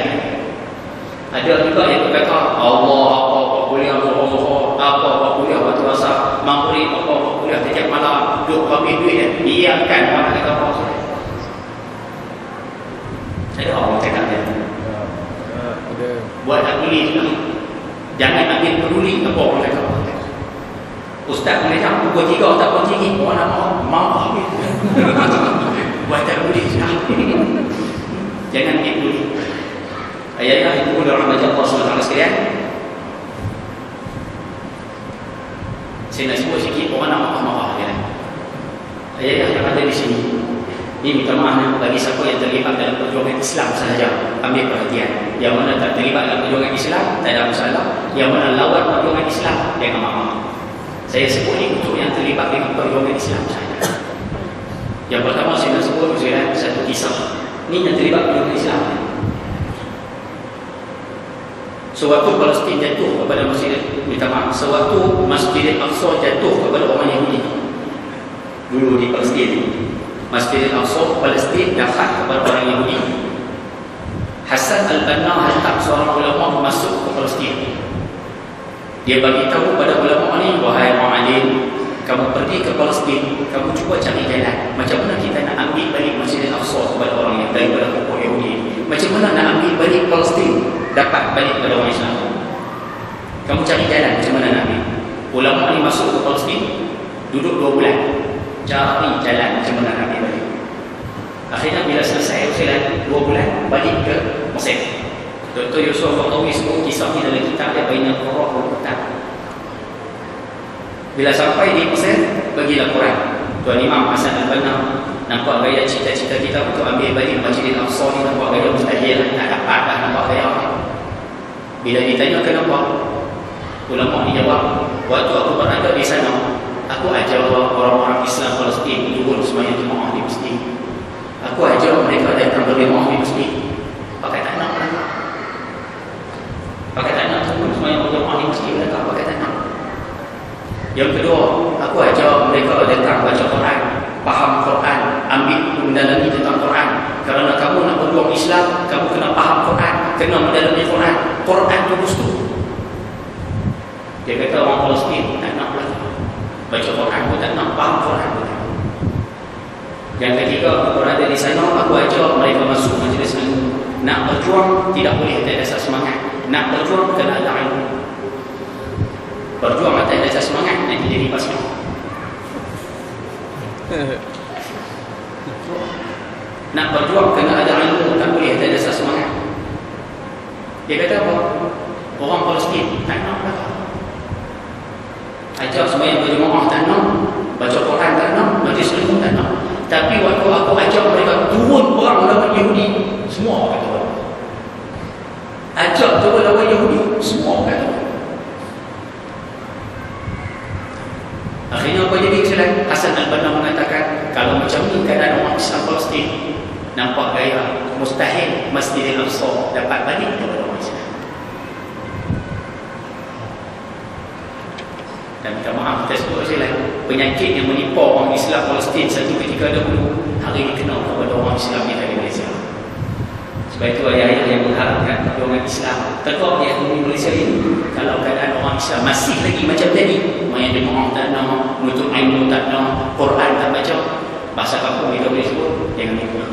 Ada juga yang berkata Allah apa kuliah apa kuliah waktu asar maghrib apa kuliah setiap malam duduk habis duit dia kan orang kata apa saja. Ada orang cakap dia buat tak boleh juga. Jangan ambil peduli apa orang kata. Ustaz mengajar pukul 3 tak pukul 3 orang nak mau habis. Buat tak boleh sudah. Jangan ambil peduli. Ayat-ayat itu pun dalam rahmat Allah SWT sekalian. Saya nak sebut sikit orang nak marah-marah ya. Ayat-ayat yang ada di sini. Ini minta maaf bagi siapa yang terlibat dalam perjuangan Islam sahaja, ambil perhatian. Yang mana tak terlibat dalam perjuangan Islam, tak ada masalah. Yang mana lawan perjuangan Islam, jangan marah. Saya sebut ini untuk yang terlibat dengan perjuangan Islam sahaja. Yang pertama saya nak sebut satu kisah. Ini yang terlibat perjuangan Islam. Sewaktu Palestin jatuh kepada sewaktu Masjid Al-Aqsa jatuh kepada orang Yahudi. Dulu di Palestin, Masjid Al-Aqsa Palestin dapat kepada orang Yahudi. Hassan Al-Banna hantar seorang ulama masuk ke Palestin. Dia bagi tahu kepada ulama ni, wahai mu'alim, kamu pergi ke Palestin, kamu cuba cari jalan. Macam mana kita nak ambil balik Masjid Al-Aqsa kepada orang yang daripada pokok Yahudi? Macam mana nak ambil balik Palestin, dapat balik kepada orang Islam? Kamu cari jalan macam mana nak ambil. Ulama ni masuk ke Palestin, duduk 2 bulan, cari jalan macam mana nak ambil balik. Akhirnya bila selesai usilan 2 bulan, balik ke Mesir. Dr. Yusuf Al-Qawi sebut kisah ni dalam kitab dia Bainal Qur'an wal Kitab. Bila sampai di Mesir, bagilah Quran. Tuan Imam Hassan Al-Banna nampak gaya cita-cita kita untuk ambil balik Masjid Al-Aqsa ni, nampak gaya mustahil, tak dapat dah, nampak gaya. Bila ditanya kenapa, ulama ni jawab, waktu aku berada di sana, aku ajar orang-orang Islam Palestin turun sembahyang jemaah di masjid. Aku ajar mereka datang berjemaah di masjid. Pakai tak nak. Pakai tak nak turun sembahyang berjemaah di masjid, mereka pakai tak nak. Yang kedua, aku ajar mereka datang baca Quran, faham Quran, ambil mendalami tentang Quran. Kerana kamu nak berjuang Islam, kamu kena faham Quran, kena mendalami Quran. Quran tu mesti. Dia kata orang Palestin tak nak lagi baca Quran pun tak nak, faham Quran pun tak. Yang ketiga, aku berada di sana, aku ajar mereka masuk majlis ilmu. Nak berjuang tidak boleh ada dasar semangat. Nak berjuang kena ada ilmu. Berjuang atas dasar semangat nanti jadi pasal. Nak berjuang kena ada ilmu, tak boleh ada dasar semangat. Dia kata apa? Orang Palestin tak nak lah. Ajar sembahyang berjemaah tak nak, baca Quran tak nak, majlis ilmu tak nak. Tapi waktu aku ajar mereka turun perang lawan Yahudi, semua kata orang. Ajar turun lawan Yahudi, semua kata orang. Akhirnya apa jadi kesalahan? Hassan Al-Banna mengatakan, kalau macam ni keadaan orang Islam Palestin, nampak gaya mustahil Masjid Al-Aqsa dapat balik kepada orang Islam. Dan minta maaf, kita sebut kesalahan. Penyakit yang menimpa orang Islam Palestin satu ketika dahulu, hari ini kena kepada orang Islam yang ada di Malaysia. Sebab itu ayah-ayah yang mengharapkan perjuangan Islam tegak di negeri Malaysia ini. Kalau keadaan orang Islam masih lagi macam tadi, main jemaah tak nak, menuntut ilmu tak nak, Quran tak baca, bahasa kampung kita boleh sebut, jangan ikut.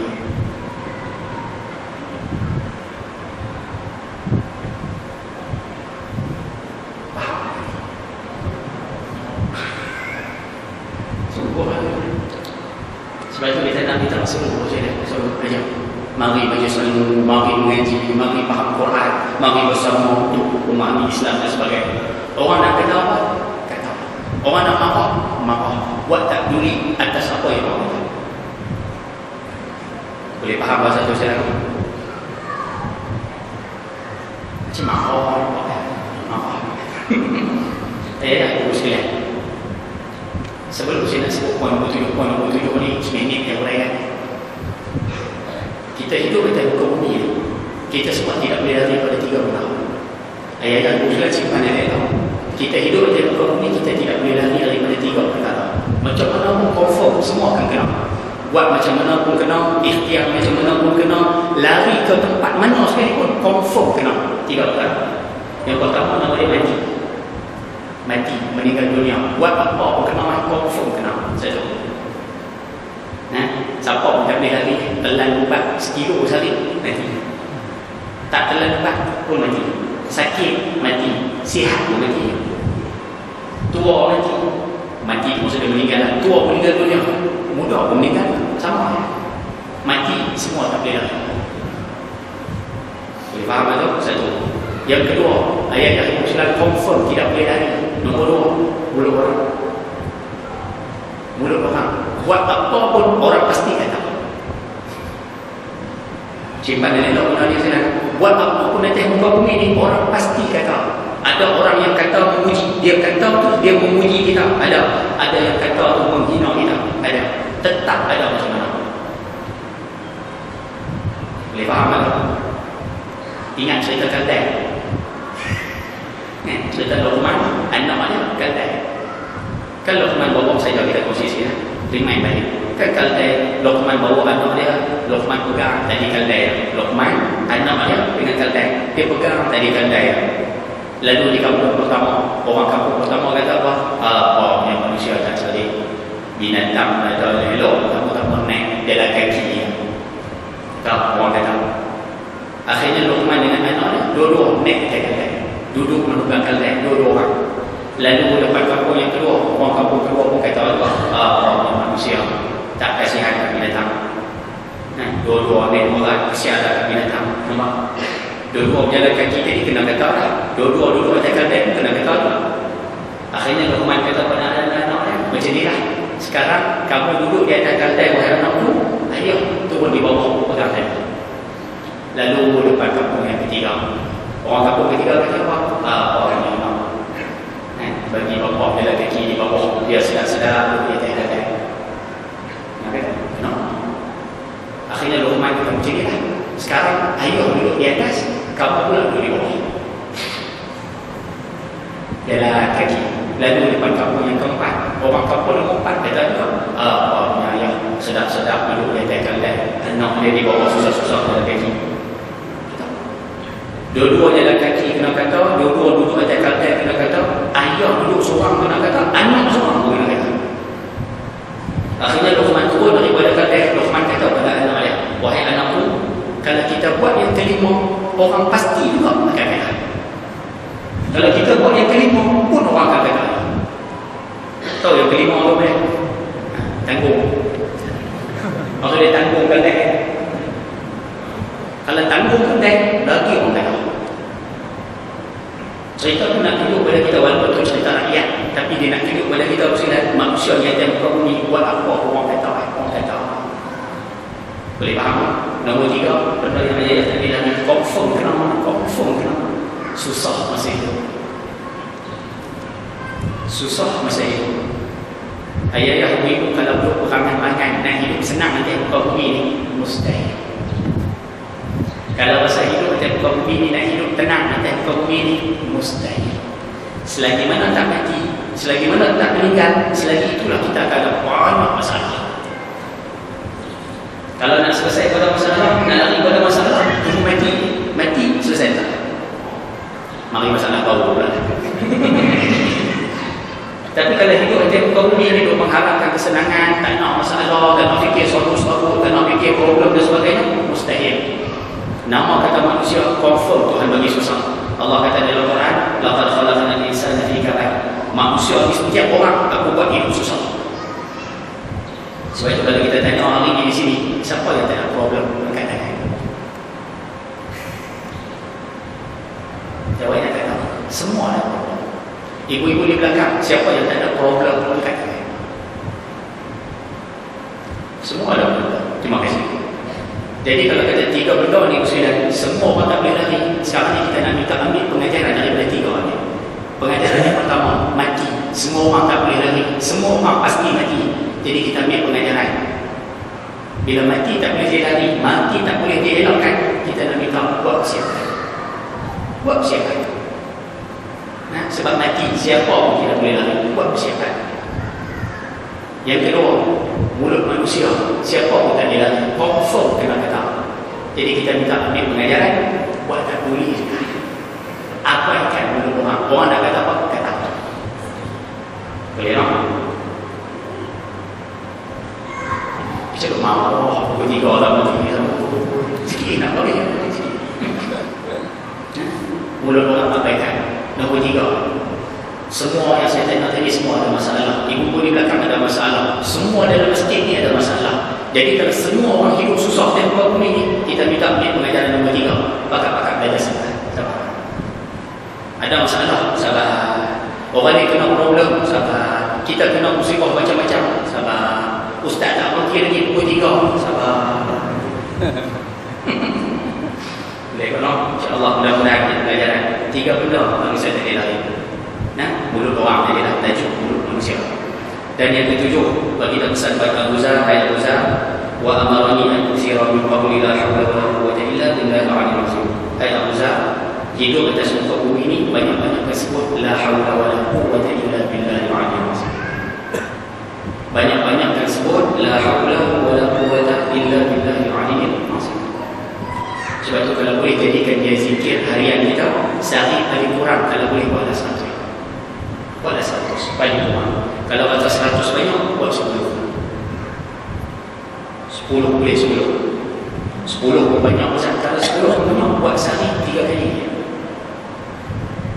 Sebab itu kita nak minta semua suruh ajar. Mari baca salat, mari mengaji, mari faham Quran, mari bersama untuk memahami Islam dan sebagainya. Orang nak kata apa? Kata. Orang nak marah? Marah. Buat tak peduli atas apa yang orang kata. Boleh faham bahasa tu saya? Macam marah. Marah. Dah urus sekalian. Sebelum saya nak sebut poin nombor 7 ni, seminit yang berlayan. Kita hidup di muka bumi ni, kita semua tidak boleh lari pada 3 benda. Ayat Al-Quran simpan ayat tahu. Kita hidup di muka bumi, kita tidak boleh lari daripada 3 perkara. Macam mana pun confirm, semua akan kena. Buat macam mana pun kena, ikhtiar macam mana pun kena, lari ke tempat mana sekalipun, confirm kena 3 perkara. Yang pertama nama dia mati. Mati, meninggal dunia. Buat apa pun kena, confirm kena. Satu. Siapa pun tak boleh lari, telan ubat sekilo sehari, mati. Tak telan ubat pun mati. Sakit, mati. Sihat pun mati. Tua mati. Mati maksudnya meninggal. Tua meninggal dunia, muda pun meninggal. Sama. Mati, semua tak boleh lari. Boleh faham tak? Satu. Yang kedua, ayat yang Al-Quran confirm tidak boleh lari. Nombor 2, mulut orang. Mulut orang. Buat apa pun orang pasti kata. Simpan dan elok guna dia senang. Buat apa pun atas muka bumi ni, orang pasti kata. Ada orang yang kata memuji. Dia kata tu, dia memuji kita. Ada yang kata tu menghina kita. Ada. Tetap ada macam mana. Boleh faham tak? Ingat cerita Kaldai. Cerita Luqman, anak dia Kaldai. Kan Luqman bawa saya kita kongsi remind balik. Kan Kaldai, Luqman bawa anak dia, Luqman pegang tadi Kaldai. Luqman, anak dia dengan Kaldai. Dia pegang tadi Kaldai. Lalu di kampung pertama, orang kampung pertama kata apa? Orang yang manusia tak sedih. Binatang ada elok, kamu naik jalan kaki dia. Tak, orang kata. Akhirnya Luqman dengan anak dia, dua-dua naik ke Kaldai. Duduk memegang Kaldai, dua-dua orang. Lalu lepas kampung yang kedua, orang kampung kedua pun kata apa? Orang manusia tak kasihan kat binatang. Dua-dua ni orang kasihan kat binatang. Nampak? Dua-dua berjalan kaki tadi kena kata tak? Dua-dua duduk atas Kaldai pun kena kata tak? Akhirnya Luqman kata pada anak-anak dia, macam ni lah. Sekarang kamu duduk di atas Kaldai, wahai anakku, ayo turun di bawah pegang tadi. Lalu depan kampung yang ketiga, orang kampung ketiga kata apa? Orang yang mau bagi bapa jalan kaki di bawah, dia sedar-sedar dia tak ada. No. Akhirnya Luqman kata macam ni lah. Sekarang ayo duduk di atas, kamu pula duduk di bawah. Jalan kaki. Lalu depan kampung yang keempat, orang kampung yang keempat kata juga, yang sedap-sedap duduk di atas Kaldai, anak dia di bawah susah-susah jalan kaki. Dua-dua jalan kaki kena kata, dua-dua duduk atas Kaldai kena kata, ayah duduk seorang kena kata, anak seorang pun kena kata. Akhirnya Luqman turun daripada Kaldai. Luqman kata pada anak dia, wahai anakku, kalau kita buat yang kelima, orang pasti juga akan kata. Kalau kita buat yang kelima pun orang akan kata. Tahu yang kelima apa dia? Tanggung. Maksudnya tanggung Kaldai. Kalau tanggung Kaldai, lagi orang kata. Cerita tu nak tunjuk pada kita, walaupun itu cerita rakyat, tapi dia nak tunjuk pada kita manusia yang ada muka bumi buat apa orang kata. Boleh faham? Nombor 3, benda yang ayat tadi lagi, confirm kena. Susah masa itu. Susah masa itu. Ayah ibu kalau duduk perangan-perangan nak hidup senang nanti muka bumi ni, mustahil. Kalau masa hidup atas muka bumi ni nak hidup tenang atas muka bumi ni, mustahil. Selagi mana tak mati, selagi mana tak meninggal, selagi itulah kita akan ada banyak masalah. Kalau nak selesai pada masalah, nak lari pada masalah, tunggu mati selesai tak? Mari masalah baru pula. Tapi kalau hidup atas muka bumi ni, duk mengharapkan kesenangan, tak nak masalah, tak nak fikir suatu-suatu, tak nak fikir problem dan sebagainya, mustahil. Nama kata manusia confirm Tuhan bagi susah. Allah kata dalam Quran, laqad khalaqnal insana fi kabad. Manusia ni setiap orang aku buat hidup susah. Sebab itu kalau kita tanya hari ini di sini, siapa yang tak ada problem angkat tangan? Jawabnya tak tahu. Semua ada problem. Ibu-ibu di belakang, siapa yang tak ada problem angkat tangan? Semua ada problem. Terima kasih. Jadi kalau kata 3 benda ni Muslimat, semua orang tak boleh lari. Sekarang ni kita nak minta ambil pengajaran daripada 3 ni. Pengajaran yang pertama, mati. Semua orang tak boleh lari. Semua orang pasti mati. Jadi kita ambil pengajaran. Bila mati tak boleh dilari, mati tak boleh dielakkan, kita nak minta buat siapa? Buat siapa? Nah, sebab mati siapa pun tidak boleh lari. Buat siapa? Yang kedua, mulut manusia, siapa pun tak boleh lari. Confirm kena kata. Jadi kita minta ambil pengajaran, buat tak boleh. Apa yang akan mulut orang? Orang nak kata apa? Kata apa? Boleh tak? Cakap mahu, aku 3 orang mati sama. Sikit nak boleh. Mulut orang abaikan. Nombor 3, semua yang saya tanya tadi semua ada masalah. Ibu pun di belakang ada masalah. Semua dalam masjid ni ada masalah. Jadi kalau semua orang hidup susah tempoh ini, kita minta ambil pengajaran nombor 3. Pakat-pakat belajar sabar. Ada masalah, sabar. Orang ni kena problem, sabar. Kita kena musibah macam-macam, sabar. Ustaz tak bagi lagi pukul 3, sabar. Boleh kan? InsyaAllah mudah-mudahan kita pelajaran 3 benda manusia tak boleh lari. Nah, mulut orang tak boleh lari, tajuk mulut manusia. Dan yang ketujuh, bagi pesan bagi Abu Zar, hai Abu Zar, wa amarani an usira min qabli la hawla wa la quwwata illa billahi al-'aliyyil 'azim. Hai Abu Zar, hidup atas muka bumi ini banyak-banyak tersebut la hawla wa la quwwata illa billahi al-'aliyyil 'azim. Banyak-banyak tersebut la haula wala quwwata illa billahi al-'aliyyil 'azim. Sebab itu kalau boleh jadikan dia zikir harian kita, sehari paling kurang kalau boleh buatlah 100. Buatlah 100 paling kurang. Kalau atas 100 banyak, buat 10. 10 boleh 10. 10 pun banyak besar. Kalau 10 pun banyak, buat sehari 3 kali.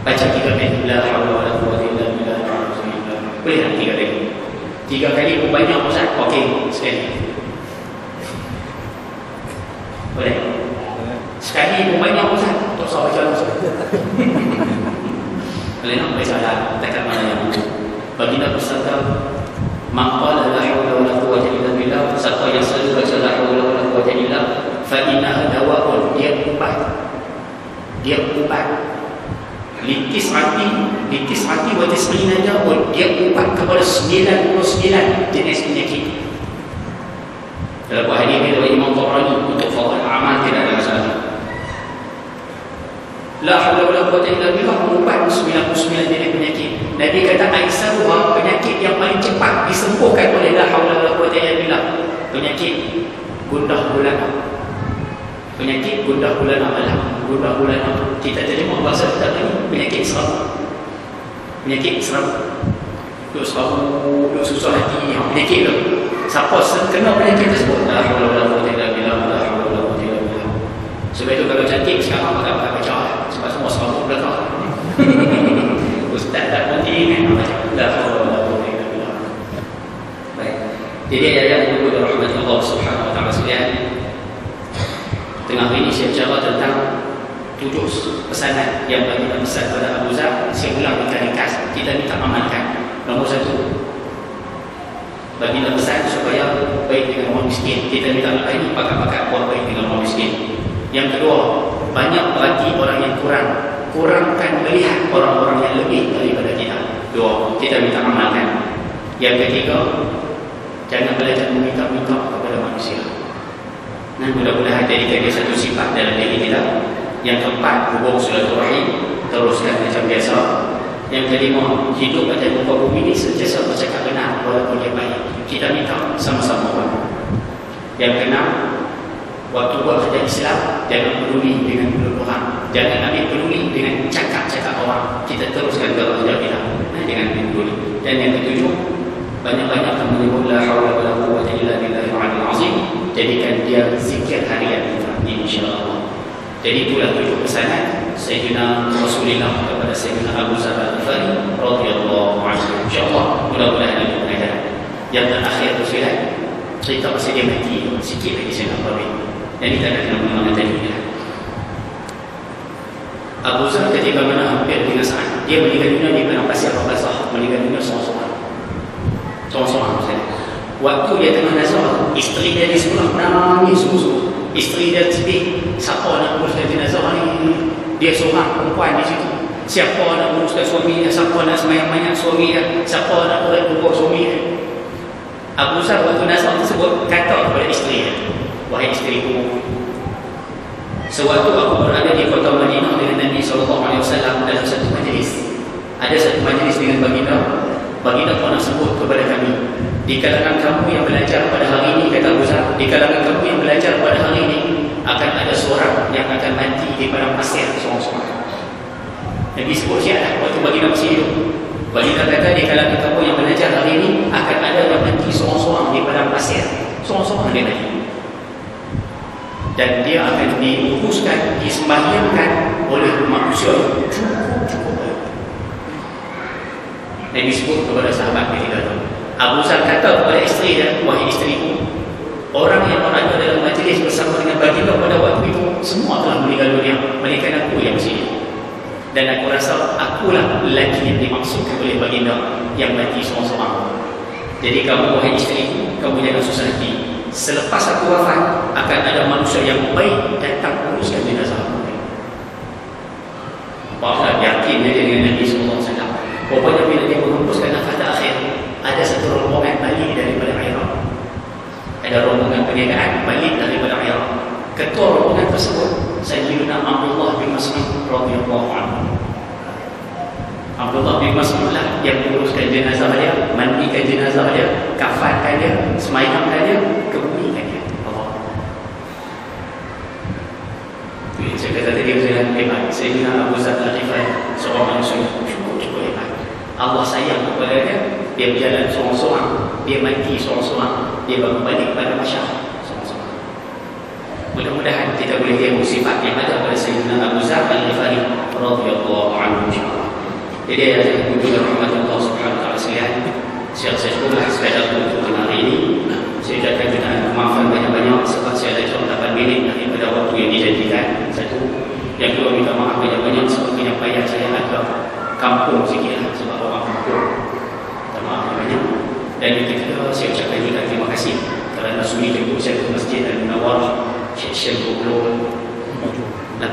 Baca 3 kali la haula wala quwwata illa billahi al-'azim. Boleh tak 3 kali? 3 kali pun banyak Ustaz. Okey, sekali. Boleh? Sekali pun banyak Ustaz. Tak usah baca Ustaz. Boleh nak baca lah. Dekat mana yang baginda bersabda, "Man qala la haula wala quwwata illa billah", siapa yang selalu baca la haula wala quwwata illa, fa innaha dawa'un, dia ubat. Dia ubat. Litis hati wa tis'ina da'un, dia ubat kepada 99 jenis penyakit. Dalam buah hadis dari Imam Tabrani untuk fadhil amal tidak ada masalah. La haula wala quwwata illa billah, ubat 99 jenis penyakit. Nabi kata aisyah, penyakit yang paling cepat disembuhkan oleh la haula wala quwwata illa billah, penyakit gundah gulana. Penyakit gundah gulana malam. Gundah gulana kita terima bahasa kita ni penyakit seram. Penyakit seram. Duk seram, duk susah hati, penyakit tu. Siapa kena penyakit tersebut? La haula wala quwwata illa billah, la haula wala quwwata illa billah. Sebab itu kalau cantik sekarang pakai baca sebab semua seram belakang. Ustaz tak penting kan baca la haula wala quwwata illa billah. Baik. Jadi ayat yang berikut rahmat Allah Subhanahu wa taala sekalian. Tengah ini saya bicara tentang 7 pesanan yang bagi pesan pada Abu Zar. Saya ulang ringkas, kita minta amalkan. Nombor 1, bagi pesan supaya baik dengan orang miskin. Kita minta ini pakat-pakat buat baik dengan orang miskin. Yang kedua, banyak berarti orang yang kurangkan melihat orang-orang yang lebih daripada kita. 2, kita minta amalkan. Yang ketiga, jangan belajar meminta-minta kepada manusia. Nah, mudah-mudahan jadikan dia satu sifat dalam diri kita. Yang keempat, hubung silaturahim, teruskan macam biasa. Yang kelima, hidup pada muka bumi ini sentiasa bercakap benar walaupun dia baik. Kita minta sama-sama orang. Yang keenam, waktu buat kerja Islam, jangan peduli dengan mulut orang. Jangan ambil peduli dengan cakap-cakap orang. Kita teruskan kerja kita dengan peduli. Dan yang ketujuh, banyak-banyak menyebut la haula wala quwwata illa billahi al-'aliyyil 'azim. Jadikan dia zikir harian kita, insya-Allah. Jadi itulah 7 pesanan Sayyidina Rasulullah kepada Sayyidina Abu Zar Al-Ghifari radhiyallahu anhu. Insya-Allah mudah-mudahan ini pengajaran. Yang terakhir itu sekalian, cerita pasal dia mati sikit lagi saya nak bagi. Jadi tak ada kena mana tadi ya. Abu Zar ketika mana hampir dengan saat dia meninggal dunia di padang pasir Barzakh, meninggal dunia seorang-seorang. Waktu dia tengah nazar, isteri dia di sebelah nangis sungguh-sungguh. Isteri dia sedih, siapa nak uruskan jenazah ni? Dia seorang perempuan di situ. Siapa nak uruskan suami dia? Siapa nak semayang-mayang suami dia? Siapa nak urut kubur suami dia? Abu Zar waktu nazar tersebut kata kepada isteri dia, wahai isteriku, sewaktu aku berada di kota Madinah dengan Nabi SAW dalam satu majlis, ada satu majlis dengan baginda pernah sebut kepada kami, di kalangan kamu yang belajar pada hari ini, kata Abu Zar, di kalangan kamu yang belajar pada hari ini akan ada seorang yang akan mati di padang pasir seorang-seorang. Nabi sebut siapa waktu baginda masih hidup. Baginda kata di kalangan kamu yang belajar hari ini akan ada yang mati seorang-seorang di padang pasir, seorang-seorang dia mati. Dan dia akan diuruskan, disembahyangkan oleh manusia cukup. Nabi sebut kepada sahabat ketika itu. Abu Zar kata kepada isteri dia, wahai isteriku, orang yang berada dalam majlis bersama dengan baginda pada waktu itu semua telah meninggal dunia, melainkan aku yang masih hidup. Dan aku rasa akulah lelaki yang dimaksudkan oleh baginda yang mati seorang-seorang. Jadi kamu wahai isteriku, kamu jangan susah hati. Selepas aku wafat akan ada manusia yang baik datang uruskan jenazah aku. Bahawa yakin dia dengan Nabi SAW. Pokoknya bila dia menghembuskan nafas terakhir, ada satu rombongan balik daripada Iraq. Ada rombongan perniagaan balik daripada Iraq. Ketua rombongan tersebut Sayyidina Abdullah bin Mas'ud radhiyallahu anhu. Abdullah bin Mas'ud lah yang menguruskan jenazah dia, mandikan jenazah dia, kafankan dia, semayangkan dia, kebumikan dia. Allah. Saya kata tadi saya hebat. Sayyidina Abu Zar al-Ghifari seorang manusia cukup hebat. Allah sayang kepada dia. Dia berjalan seorang-seorang, dia mati seorang-seorang, dia baru balik pada masyarakat seorang-seorang. Mudah-mudahan kita boleh tengok sifat yang ada pada Sayyidina Abu Zar al-Ghifari radhiyallahu anhu insya-Allah. Jadi ada kunjungan rahmat Allah Subhanahu wa taala sekalian. Saya cukuplah sekadar untuk hari ini. Saya ucapkan jutaan maafan banyak-banyak sebab saya ada cuma 8 minit daripada waktu yang dijanjikan. Satu. Yang kedua, minta maaf banyak-banyak sebab penyampaian saya agak kampung sikit lah, sebab orang kampung. Minta maaf banyak. Dan yang ketiga, saya ucapkan juga terima kasih kerana sudi jemput saya ke Masjid Al-Munawwar Syekh 28.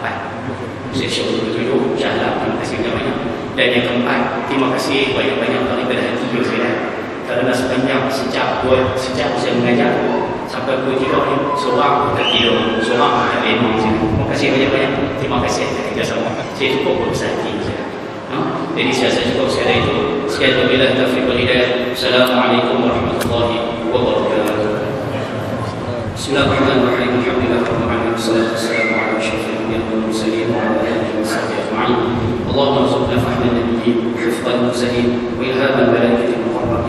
Syekh 27 insya-Allah. Terima kasih banyak-banyak. Dan yang keempat, terima kasih banyak-banyak daripada hati saya. Kerana sejak saya mengajar sampai pukul 3 ni, seorang tak tidur, seorang tak tidur. Terima kasih banyak-banyak. Terima kasih atas kerjasama. Saya cukup berbesar hati saya. Jadi saya cukup sekali itu. Sekian wabillahi taufiq wal hidayah. Assalamualaikum warahmatullahi wabarakatuh. Bismillahirrahmanirrahim. Alhamdulillahirabbil alamin. Wassalatu wassalamu ala asyrafil anbiya'i wal mursalin wa ala alihi wa sahbihi ajma'in. اللهم ارزقنا فهم النبيين وحفظ المرسلين والهام الملائكه المقربين